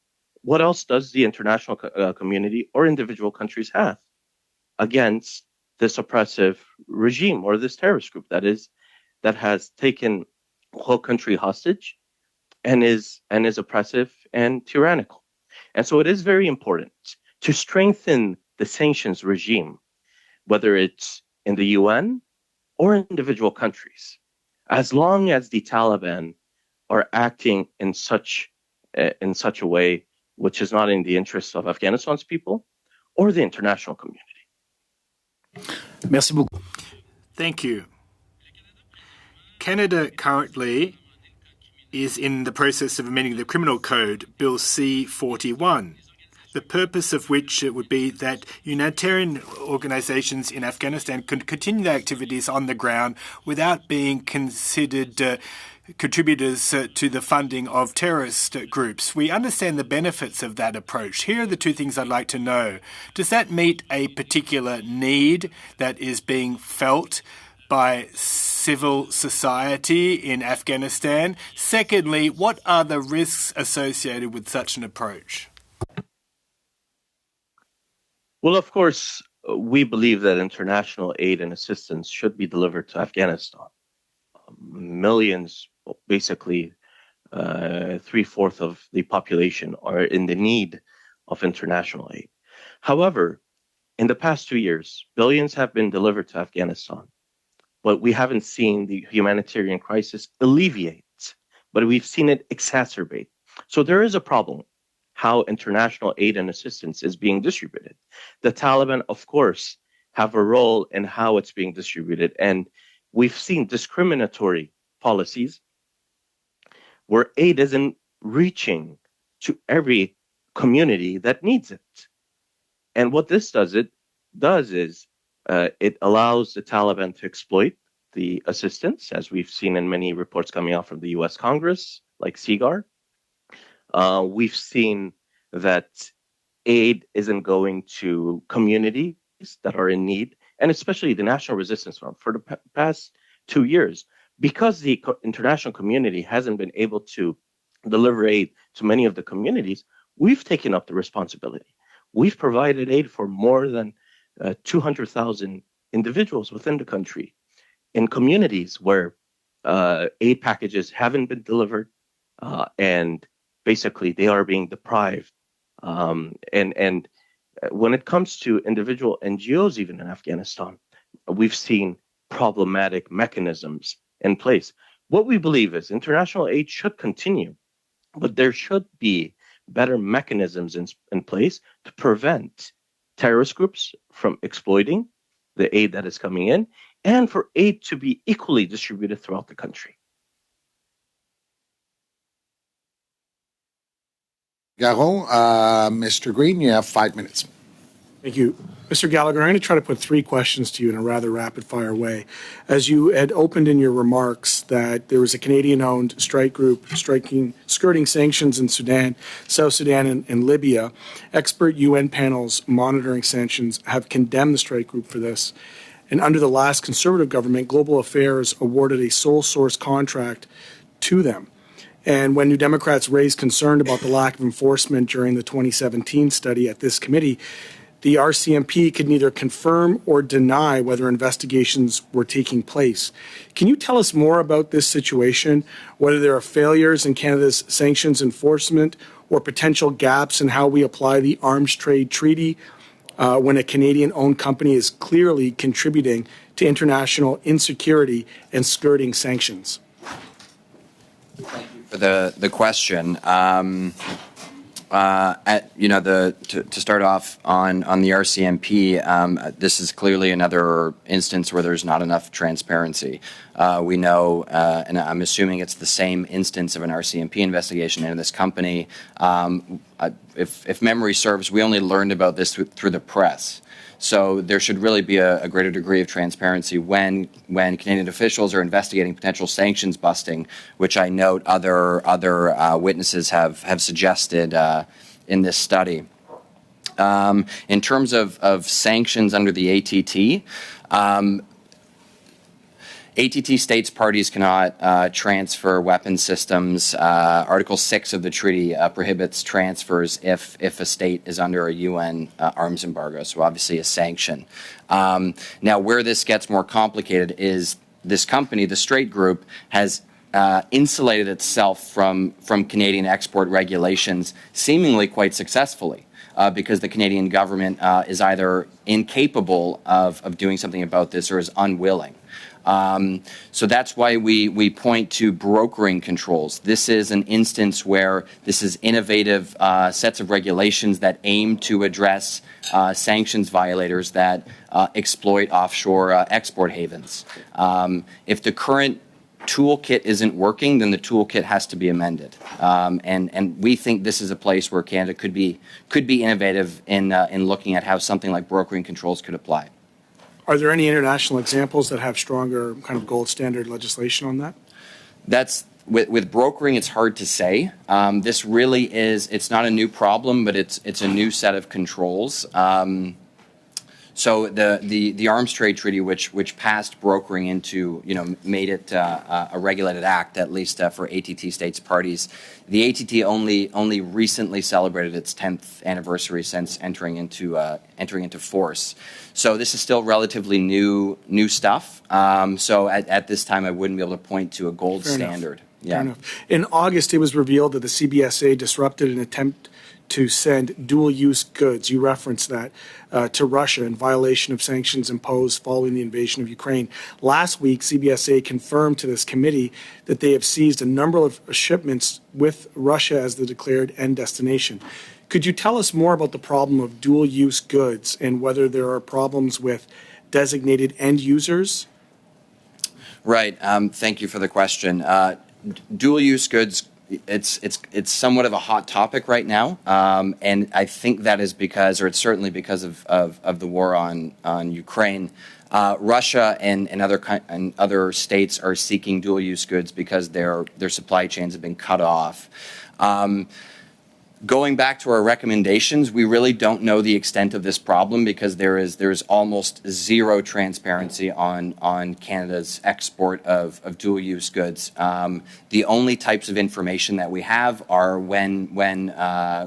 what else does the international community or individual countries have against this oppressive regime or this terrorist group that has taken a whole country hostage and is oppressive and tyrannical? And so it is very important to strengthen the sanctions regime, whether it's in the UN or individual countries, as long as the Taliban are acting in such a way which is not in the interests of Afghanistan's people or the international community. Merci beaucoup. Thank you. Canada currently is in the process of amending the Criminal Code, Bill C-41, the purpose of which it would be that humanitarian organisations in Afghanistan can continue their activities on the ground without being considered contributors to the funding of terrorist groups. We understand the benefits of that approach. Here are the two things I'd like to know. Does that meet a particular need that is being felt by civil society in Afghanistan? Secondly, what are the risks associated with such an approach? Well, of course, we believe that international aid and assistance should be delivered to Afghanistan. Millions, basically 3/4 of the population, are in the need of international aid. However, In the past 2 years, billions have been delivered to Afghanistan, but we haven't seen the humanitarian crisis alleviate, but we've seen it exacerbate. So there is a problem how international aid and assistance is being distributed. The Taliban, of course, have a role in how it's being distributed, and we've seen discriminatory policies where aid isn't reaching to every community that needs it. And what this does is it allows the Taliban to exploit the assistance, as we've seen in many reports coming out from the U.S. Congress, like CIGAR. We've seen that aid isn't going to communities that are in need, and especially the National Resistance Front for the past 2 years, because the international community hasn't been able to deliver aid to many of the communities. We've taken up the responsibility. We've provided aid for more than 200,000 individuals within the country in communities where aid packages haven't been delivered, and basically they are being deprived. And when it comes to individual NGOs, even in Afghanistan, we've seen problematic mechanisms in place. What we believe is international aid should continue, but there should be better mechanisms in place to prevent terrorist groups from exploiting the aid that is coming in, and for aid to be equally distributed throughout the country. Garon, Mr. Green, you have 5 minutes. Thank you. Mr. Gallagher, I'm going to try to put 3 questions to you in a rather rapid-fire way. As you had opened in your remarks that there was a Canadian-owned strike group skirting sanctions in Sudan, South Sudan, and Libya, expert UN panels monitoring sanctions have condemned the strike group for this. And under the last Conservative government, Global Affairs awarded a sole source contract to them. And when New Democrats raised concern about the lack of enforcement during the 2017 study at this committee, the RCMP could neither confirm or deny whether investigations were taking place. Can you tell us more about this situation, whether there are failures in Canada's sanctions enforcement or potential gaps in how we apply the Arms Trade Treaty when a Canadian-owned company is clearly contributing to international insecurity and skirting sanctions? Thank you for the question. To start off on the RCMP, this is clearly another instance where there's not enough transparency. We know, and I'm assuming it's the same instance of an RCMP investigation into this company. If memory serves, we only learned about this through the press. So there should really be a greater degree of transparency when Canadian officials are investigating potential sanctions busting, which I note other witnesses have suggested in this study. In terms of sanctions under the ATT, ATT states parties cannot transfer weapon systems. Article 6 of the treaty prohibits transfers if a state is under a UN arms embargo, so obviously a sanction. Now, where this gets more complicated is this company, the Straight Group, has insulated itself from Canadian export regulations seemingly quite successfully. Because the Canadian government is either incapable of doing something about this or is unwilling. So that's why we point to brokering controls. This is an instance where this is innovative sets of regulations that aim to address sanctions violators that exploit offshore export havens. If the current toolkit isn't working, then the toolkit has to be amended. And we think this is a place where Canada could be innovative in looking at how something like brokering controls could apply. Are there any international examples that have stronger kind of gold standard legislation on that? That's with brokering, it's hard to say. This really it's not a new problem, but it's a new set of controls. So the Arms Trade Treaty, which passed brokering into, made it a regulated act, at least for ATT states parties. The ATT only recently celebrated its 10th anniversary since entering into force. So this is still relatively new stuff. So at this time, I wouldn't be able to point to a gold standard. Yeah. Fair enough. In August, it was revealed that the CBSA disrupted an attempt to send dual-use goods, you referenced that, to Russia in violation of sanctions imposed following the invasion of Ukraine. Last week, CBSA confirmed to this committee that they have seized a number of shipments with Russia as the declared end destination. Could you tell us more about the problem of dual-use goods and whether there are problems with designated end users? Right. Thank you for the question. Dual-use goods, it's somewhat of a hot topic right now, and I think that is because, or it's certainly because of the war on Ukraine. Russia and other states are seeking dual-use goods because their supply chains have been cut off. Going back to our recommendations, we really don't know the extent of this problem because there's almost zero transparency on Canada's export of dual-use goods. The only types of information that we have are when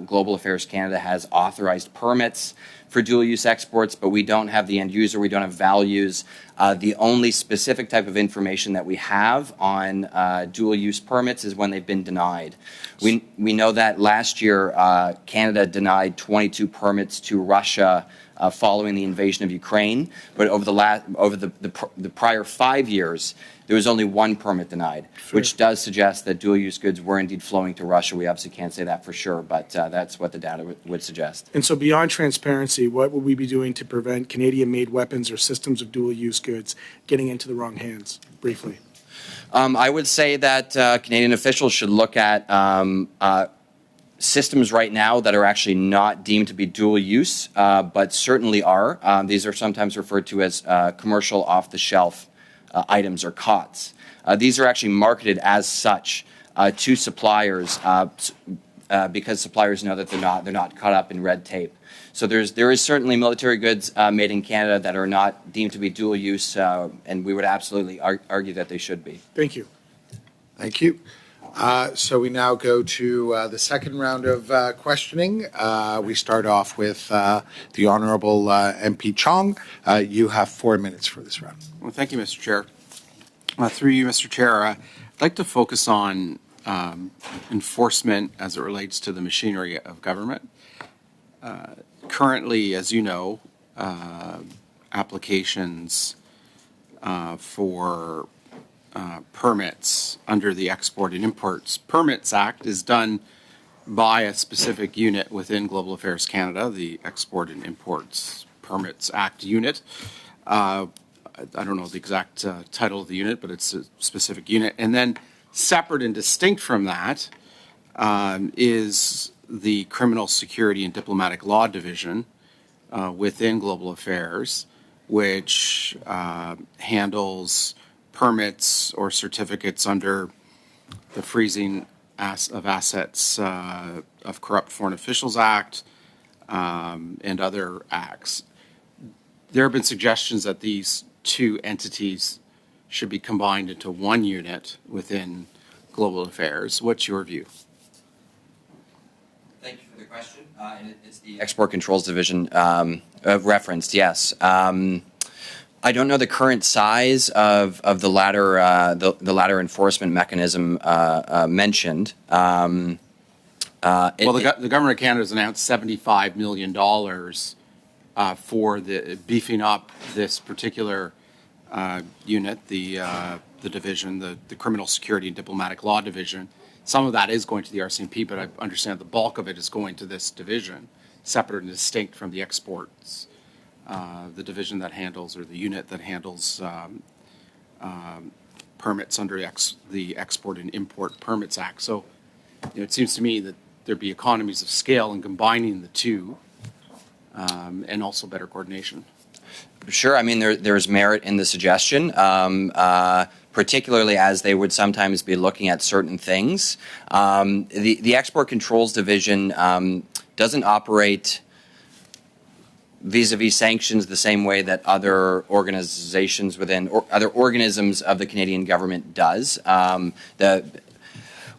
Global Affairs Canada has authorized permits for dual-use exports, but we don't have the end user, we don't have values. The only specific type of information that we have on dual-use permits is when they've been denied. We know that last year Canada denied 22 permits to Russia following the invasion of Ukraine, but over the prior 5 years, there was only one permit denied, which does suggest that dual-use goods were indeed flowing to Russia. We obviously can't say that for sure, but that's what the data would suggest. And so beyond transparency, what would we be doing to prevent Canadian-made weapons or systems of dual-use goods getting into the wrong hands, briefly? I would say that Canadian officials should look at systems right now that are actually not deemed to be dual use, but certainly are. These are sometimes referred to as commercial off-the-shelf items or COTS. These are actually marketed as such to suppliers because suppliers know that they're not caught up in red tape. So there is certainly military goods made in Canada that are not deemed to be dual use, and we would absolutely argue that they should be. Thank you. Thank you. So we now go to the second round of questioning. We start off with the Honourable MP Chong. You have 4 minutes for this round. Well, thank you, Mr. Chair. Through you, Mr. Chair, I'd like to focus on enforcement as it relates to the machinery of government. Currently, as you know, applications for permits under the Export and Imports Permits Act is done by a specific unit within Global Affairs Canada, the Export and Imports Permits Act unit. I don't know the exact title of the unit, but it's a specific unit. And then separate and distinct from that is the Criminal Security and Diplomatic Law Division within Global Affairs, which handles permits or certificates under the Freezing of Assets of Corrupt Foreign Officials Act and other acts. There have been suggestions that these two entities should be combined into one unit within Global Affairs. What's your view? Thank you for the question. And it's the Export Controls Division referenced, yes. I don't know the current size of the latter enforcement mechanism mentioned. The government of Canada has announced $75 million for the beefing up this particular unit, the division, the Criminal Security and Diplomatic Law Division. Some of that is going to the RCMP, but I understand the bulk of it is going to this division, separate and distinct from the exports. The division that handles, or the unit that handles permits under the Export and Import Permits Act. So it seems to me that there'd be economies of scale in combining the two and also better coordination. Sure. I mean, there's merit in the suggestion, particularly as they would sometimes be looking at certain things. The Export Controls Division doesn't operate vis-a-vis sanctions the same way that other organizations within, or other organisms of the Canadian government does.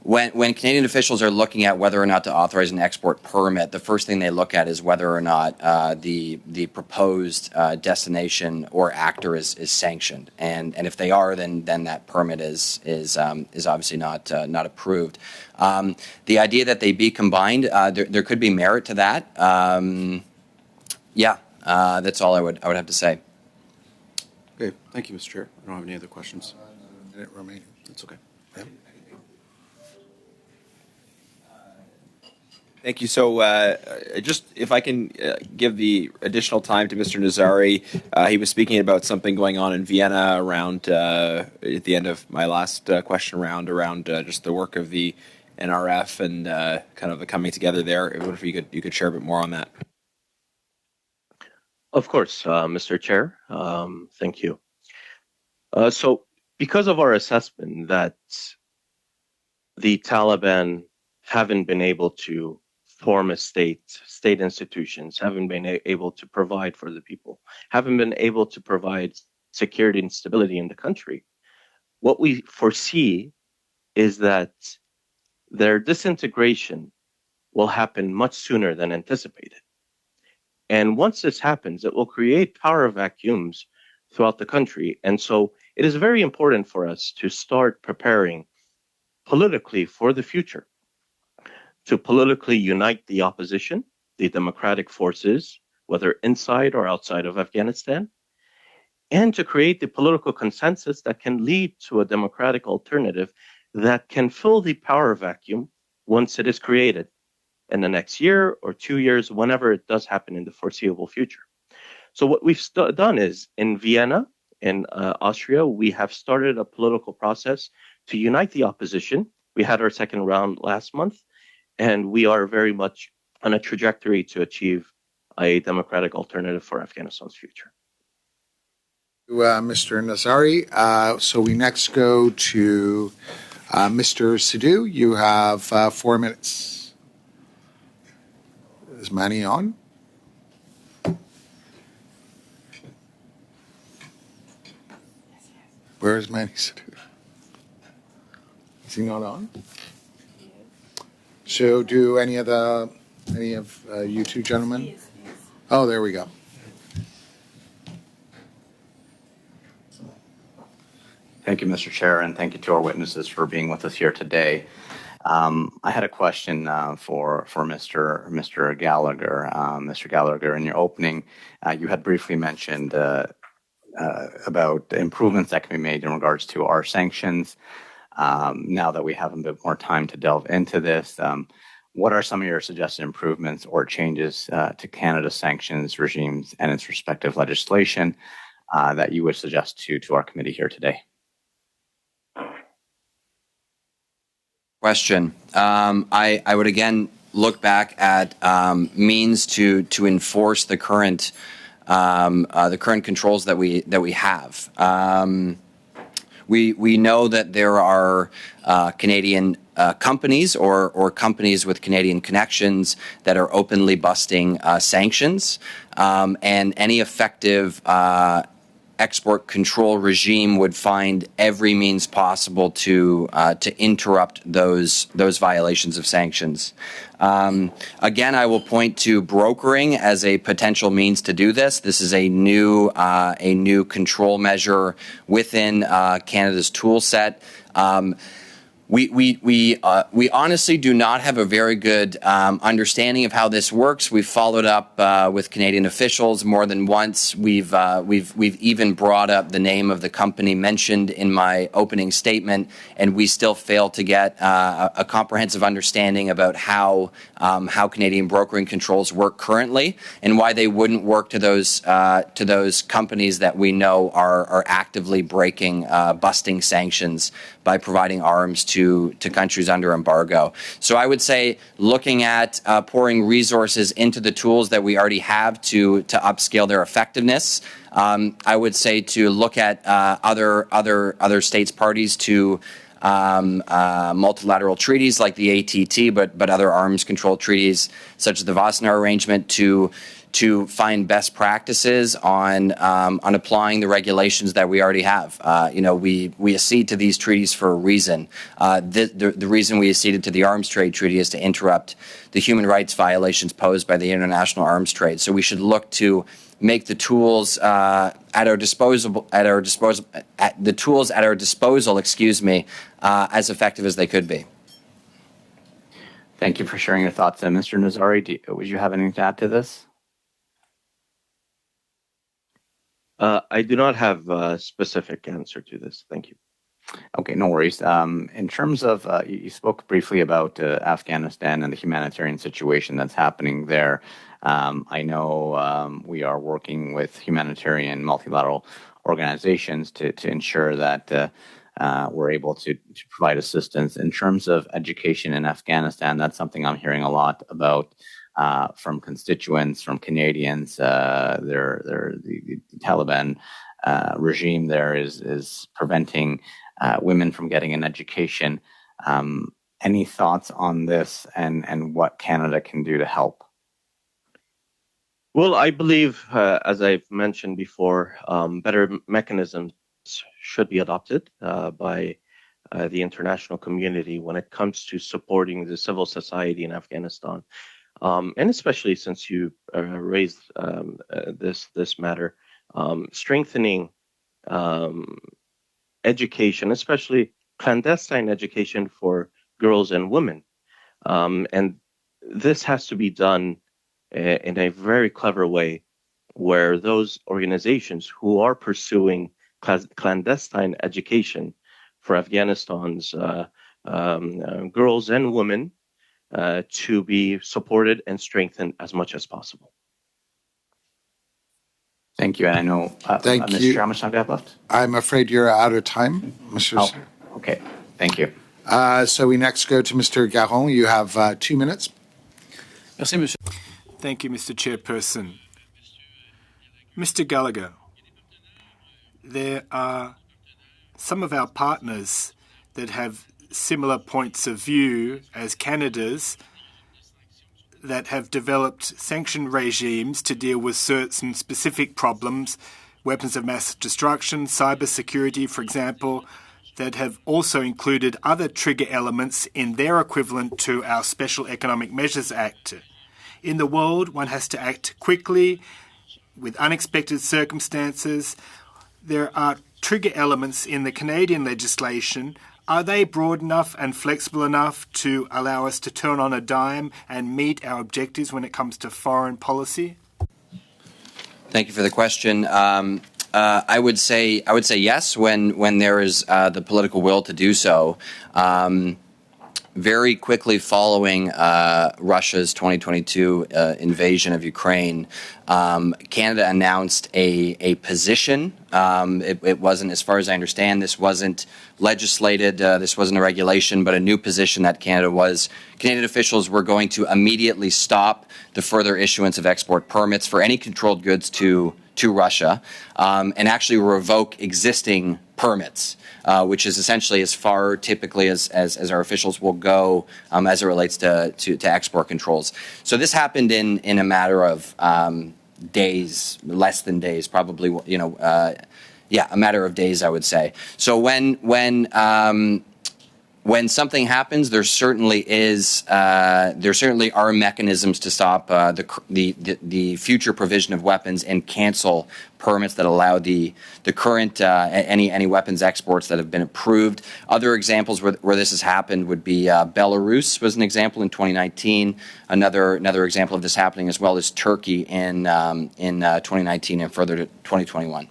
when Canadian officials are looking at whether or not to authorize an export permit, the first thing they look at is whether or not the proposed destination or actor is sanctioned, and if they are, then that permit is obviously not approved. The idea that they be combined, there could be merit to that. That's all I would have to say. Okay, thank you, Mr. Chair. I don't have any other questions. Minute remaining. That's okay. Yep. Thank you. So just if I can give the additional time to Mr. Nazari, he was speaking about something going on in Vienna around at the end of my last question round around just the work of the NRF and kind of the coming together there. I wonder if you could share a bit more on that. Of course, Mr. Chair. Thank you. So because of our assessment that the Taliban haven't been able to form a state institutions, haven't been able to provide for the people, haven't been able to provide security and stability in the country, what we foresee is that their disintegration will happen much sooner than anticipated. And once this happens, it will create power vacuums throughout the country. And so it is very important for us to start preparing politically for the future, to politically unite the opposition, the democratic forces, whether inside or outside of Afghanistan, and to create the political consensus that can lead to a democratic alternative that can fill the power vacuum once it is created in the next year or 2 years, whenever it does happen in the foreseeable future. So what we've done is in Vienna, in Austria, we have started a political process to unite the opposition. We had our second round last month, and we are very much on a trajectory to achieve a democratic alternative for Afghanistan's future. Mr. Nazari. So we next go to Mr. Sidhu. You have 4 minutes. Is Manny on? Where is Manny Sidhu? Is he not on? So do any of you two gentlemen? Oh, there we go. Thank you, Mr. Chair, and thank you to our witnesses for being with us here today. I had a question for Mr. Gallagher. Mr. Gallagher, in your opening, you had briefly mentioned about improvements that can be made in regards to our sanctions. Now that we have a bit more time to delve into this, what are some of your suggested improvements or changes to Canada's sanctions regimes and its respective legislation that you would suggest to our committee here today? Question. I would again look back at means to enforce the current controls that we have. We know that there are Canadian companies or companies with Canadian connections that are openly busting sanctions, and any effective export control regime would find every means possible to interrupt those violations of sanctions. Again, I will point to brokering as a potential means to do this. This is a new control measure within Canada's tool set. We honestly do not have a very good understanding of how this works. We've followed up with Canadian officials more than once. We've even brought up the name of the company mentioned in my opening statement, and we still fail to get a comprehensive understanding about how Canadian brokering controls work currently and why they wouldn't work to those companies that we know are actively busting sanctions by providing arms to countries under embargo. So I would say looking at pouring resources into the tools that we already have to upscale their effectiveness. I would say to look at other states parties to multilateral treaties like the ATT, but other arms control treaties such as the Wassenaar Arrangement to to find best practices on applying the regulations that we already have. We accede to these treaties for a reason. The reason we acceded to the Arms Trade Treaty is to interrupt the human rights violations posed by the international arms trade. So we should look to make the tools at our disposal, as effective as they could be. Thank you for sharing your thoughts. Mr. Nazari, would you have anything to add to this? I do not have a specific answer to this. Thank you. Okay, no worries. In terms of, you spoke briefly about Afghanistan and the humanitarian situation that's happening there. I know we are working with humanitarian multilateral organizations to ensure that we're able to provide assistance. In terms of education in Afghanistan, that's something I'm hearing a lot about from constituents, from Canadians. The Taliban regime there is preventing women from getting an education. Any thoughts on this and what Canada can do to help? Well, I believe, as I've mentioned before, better mechanisms should be adopted by the international community when it comes to supporting the civil society in Afghanistan. And especially since you raised this matter, strengthening education, especially clandestine education for girls and women. And this has to be done in a very clever way, where those organizations who are pursuing clandestine education for Afghanistan's girls and women to be supported and strengthened as much as possible. Thank you. And I know, Thank Mr. you. Chair, how much time do I have left? I'm afraid you're out of time, Mr. Chair. Okay. Thank you. So we next go to Mr. Garon. You have 2 minutes. Thank you, Mr. Chairperson. Mr. Gallagher, there are some of our partners that have similar points of view as Canada's that have developed sanction regimes to deal with certain specific problems, weapons of mass destruction, cybersecurity, for example, that have also included other trigger elements in their equivalent to our Special Economic Measures Act. In the world, one has to act quickly with unexpected circumstances. There are trigger elements in the Canadian legislation. Are they broad enough and flexible enough to allow us to turn on a dime and meet our objectives when it comes to foreign policy? Thank you for the question. I would say yes when there is the political will to do so. Very quickly following Russia's 2022 invasion of Ukraine, Canada announced a position. It wasn't, as far as I understand, this wasn't legislated, this wasn't a regulation, but a new position that Canadian officials were going to immediately stop the further issuance of export permits for any controlled goods to Russia, and actually revoke existing permits, which is essentially as far typically as our officials will go as it relates to export controls. So this happened in a matter of days, less than days, probably, a matter of days, I would say. So when something happens, there certainly are mechanisms to stop the future provision of weapons and cancel permits that allow the current any weapons exports that have been approved. Other examples where this has happened would be Belarus was an example in 2019. Another example of this happening as well is Turkey in 2019 and further to 2021.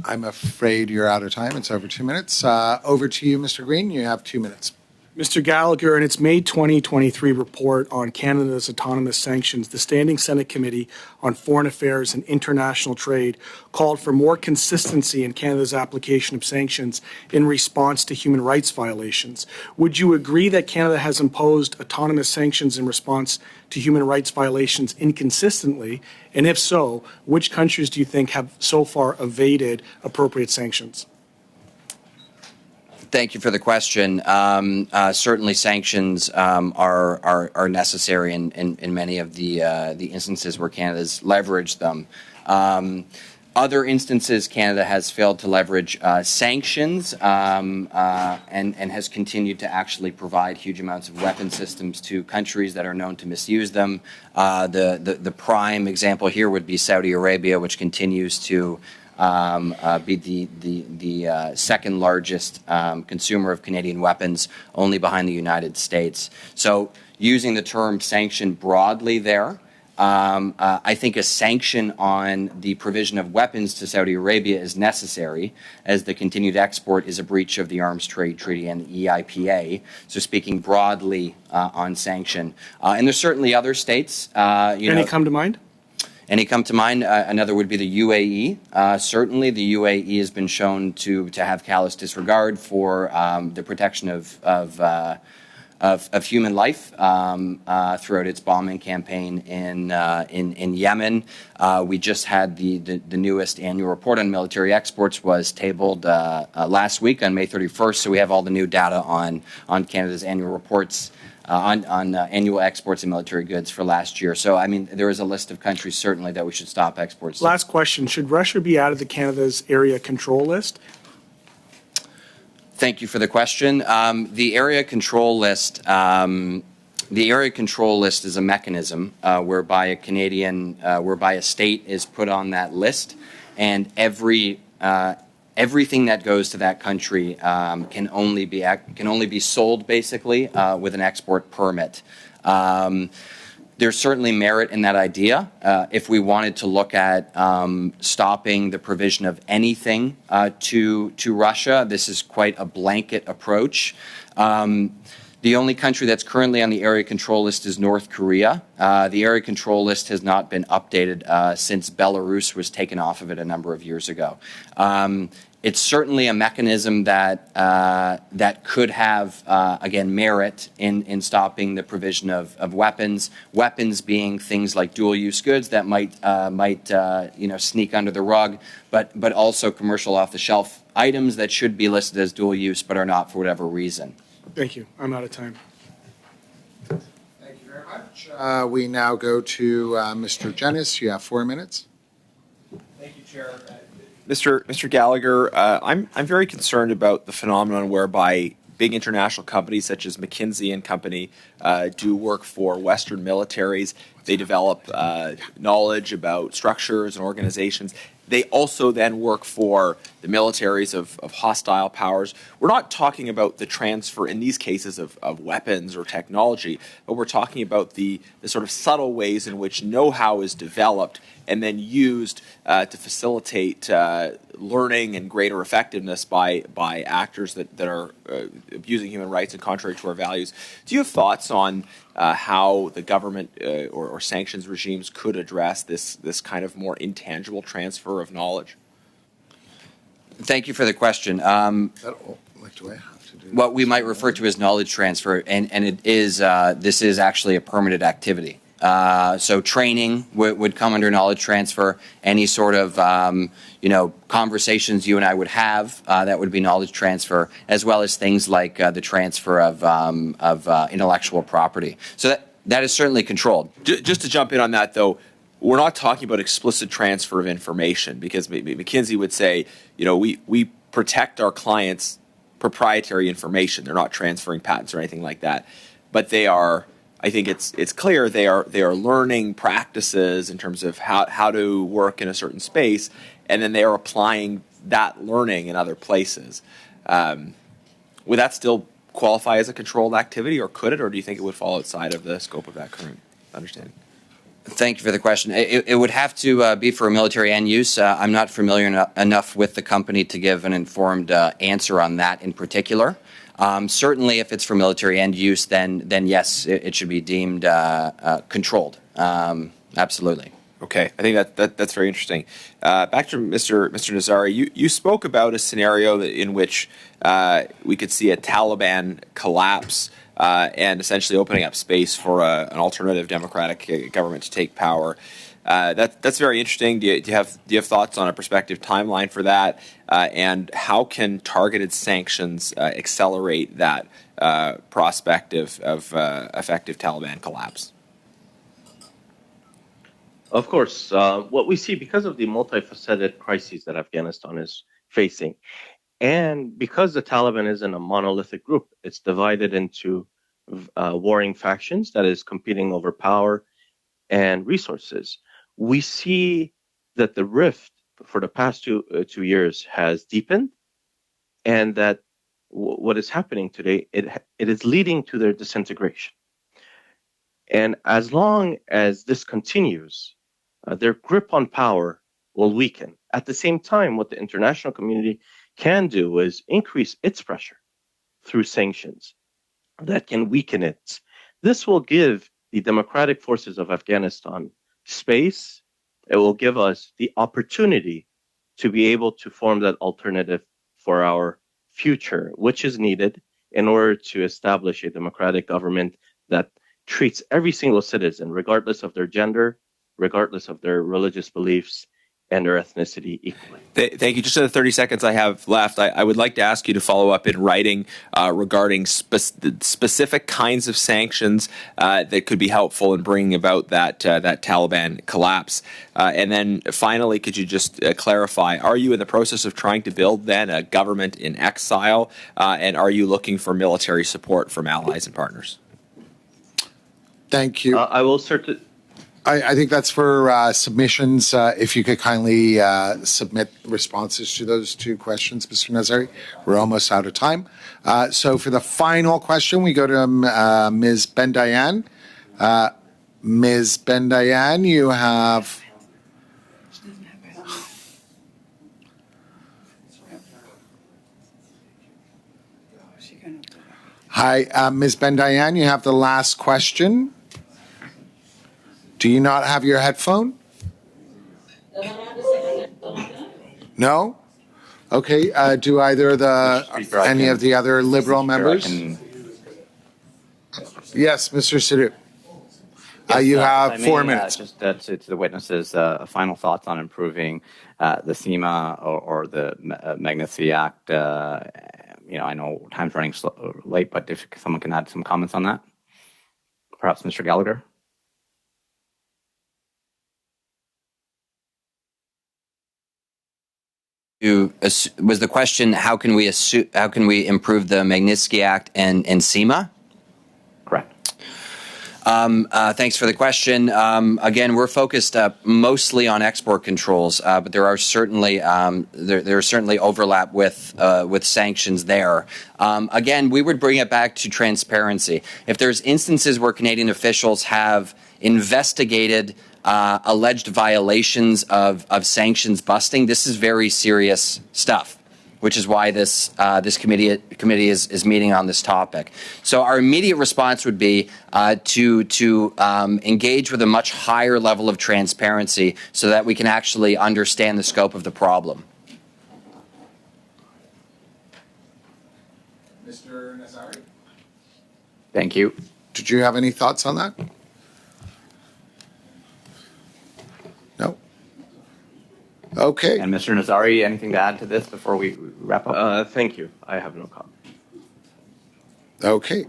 I'm afraid you're out of time. It's over 2 minutes. Over to you, Mr. Green. You have 2 minutes. Mr. Gallagher, in its May 2023 report on Canada's autonomous sanctions, the Standing Senate Committee on Foreign Affairs and International Trade called for more consistency in Canada's application of sanctions in response to human rights violations. Would you agree that Canada has imposed autonomous sanctions in response to human rights violations inconsistently? And if so, which countries do you think have so far evaded appropriate sanctions? Thank you for the question. Certainly, sanctions are necessary in many of the instances where Canada's leveraged them. Other instances, Canada has failed to leverage sanctions and has continued to actually provide huge amounts of weapon systems to countries that are known to misuse them. The prime example here would be Saudi Arabia, which continues to be the second largest consumer of Canadian weapons, only behind the United States. So using the term sanction broadly there, I think a sanction on the provision of weapons to Saudi Arabia is necessary, as the continued export is a breach of the Arms Trade Treaty and the EIPA. So speaking broadly on sanction. And there's certainly other states. Any come to mind? Any come to mind? Another would be the UAE. Certainly, the UAE has been shown to have callous disregard for the protection of human life throughout its bombing campaign in Yemen. We just had the newest annual report on military exports was tabled last week on May 31st. So we have all the new data on Canada's annual reports. On annual exports of military goods for last year. So, I mean, there is a list of countries certainly that we should stop exports to. Last question. Should Russia be added to Canada's area control list? Thank you for the question. The area control list is a mechanism whereby a state is put on that list, and everything that goes to that country can only be sold basically with an export permit. There's certainly merit in that idea. If we wanted to look at stopping the provision of anything to Russia, this is quite a blanket approach. The only country that's currently on the area control list is North Korea. The area control list has not been updated since Belarus was taken off of it a number of years ago. It's certainly a mechanism that could have, again, merit in stopping the provision of weapons. Weapons being things like dual-use goods that might sneak under the rug, but also commercial off-the-shelf items that should be listed as dual-use but are not for whatever reason. Thank you. I'm out of time. Thank you very much. We now go to Mr. Jenis. You have 4 minutes. Thank you, Chair. Mr. Gallagher, I'm very concerned about the phenomenon whereby big international companies such as McKinsey and Company do work for Western militaries. They develop knowledge about structures and organizations. They also then work for the militaries of hostile powers. We're not talking about the transfer in these cases of weapons or technology, but we're talking about the sort of subtle ways in which know-how is developed and then used to facilitate learning and greater effectiveness by actors that are abusing human rights and contrary to our values. Do you have thoughts on how the government or sanctions regimes could address this kind of more intangible transfer of knowledge? Thank you for the question. What we might refer to as knowledge transfer, and it is this is actually a permitted activity. So training would come under knowledge transfer. Any sort of conversations you and I would have that would be knowledge transfer, as well as things like the transfer of intellectual property. So that is certainly controlled. Just to jump in on that, though, we're not talking about explicit transfer of information, because McKinsey would say, we protect our clients' proprietary information. They're not transferring patents or anything like that, but they are. I think it's clear they are learning practices in terms of how to work in a certain space, and then they are applying that learning in other places. Would that still qualify as a controlled activity, or could it, or do you think it would fall outside of the scope of that current understanding? Thank you for the question. It would have to be for a military end use. I'm not familiar enough with the company to give an informed answer on that in particular. Certainly, if it's for military end use, then yes, it should be deemed controlled. Absolutely. Okay, I think that's very interesting. Back to Mr. Nazari, you spoke about a scenario in which we could see a Taliban collapse and essentially opening up space for an alternative democratic government to take power. That's very interesting. Do you have thoughts on a prospective timeline for that? And how can targeted sanctions accelerate that prospect of effective Taliban collapse? Of course, what we see because of the multifaceted crises that Afghanistan is facing, and because the Taliban isn't a monolithic group, it's divided into warring factions that is competing over power and resources. We see that the rift for the past 2 years has deepened, and that what is happening today, it is leading to their disintegration. And as long as this continues, their grip on power will weaken. At the same time, what the international community can do is increase its pressure through sanctions that can weaken it. This will give the democratic forces of Afghanistan space. It will give us the opportunity to be able to form that alternative for our future, which is needed in order to establish a democratic government that treats every single citizen, regardless of their gender, regardless of their religious beliefs and their ethnicity, equally. Thank you. Just in the 30 seconds I have left, I would like to ask you to follow up in writing regarding specific kinds of sanctions that could be helpful in bringing about that Taliban collapse. And then finally, could you just clarify, are you in the process of trying to build then a government in exile? And are you looking for military support from allies and partners? Thank you. I will certainly. I think that's for submissions. If you could kindly submit responses to those two questions, Mr. Nazari. We're almost out of time. So for the final question, we go to Ms. Bendayan. Ms. Bendayan, you have... Hi, Ms. Bendayan, you have the last question. Do you not have your headphone? No? Okay. Do either any of the other Liberal members? Yes, Mr. Sidhu. You have 4 minutes. Just to the witnesses, final thoughts on improving the SEMA or the Magnitsky Act. I know time's running late, but if someone can add some comments on that, perhaps Mr. Gallagher. Was the question how can we improve the Magnitsky Act and SEMA? Correct. Thanks for the question. Again, we're focused mostly on export controls, but there are certainly there's certainly overlap with sanctions there. Again, we would bring it back to transparency. If there's instances where Canadian officials have investigated alleged violations of sanctions busting, this is very serious stuff, which is why this committee is meeting on this topic. So our immediate response would be to engage with a much higher level of transparency so that we can actually understand the scope of the problem. Mr. Nazari? Thank you. Did you have any thoughts on that? No? Okay. And Mr. Nazari, anything to add to this before we wrap up? Thank you. I have no comment. Okay.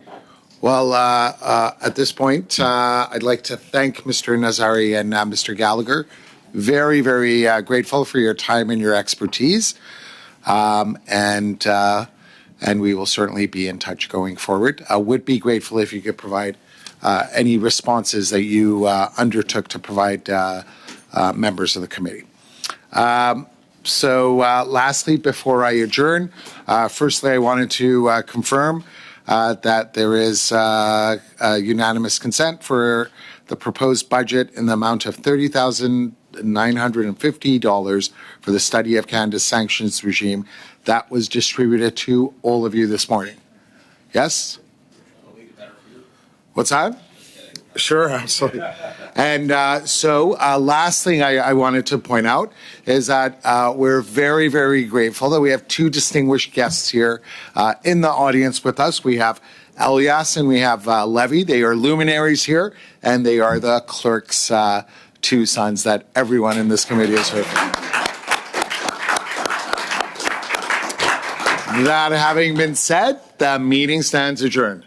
Well, at this point, I'd like to thank Mr. Nazari and Mr. Gallagher. Very, very grateful for your time and your expertise. And we will certainly be in touch going forward. I would be grateful if you could provide any responses that you undertook to provide members of the committee. So lastly, before I adjourn, firstly, I wanted to confirm that there is unanimous consent for the proposed budget in the amount of $30,950 for the study of Canada's sanctions regime. That was distributed to all of you this morning. Yes? What's that? Sure, absolutely. And last thing I wanted to point out is that we're very, very grateful that we have two distinguished guests here in the audience with us. We have Elias and we have Levy. They are luminaries here, and they are the clerks two sons that everyone in this committee has heard from. That having been said, the meeting stands adjourned.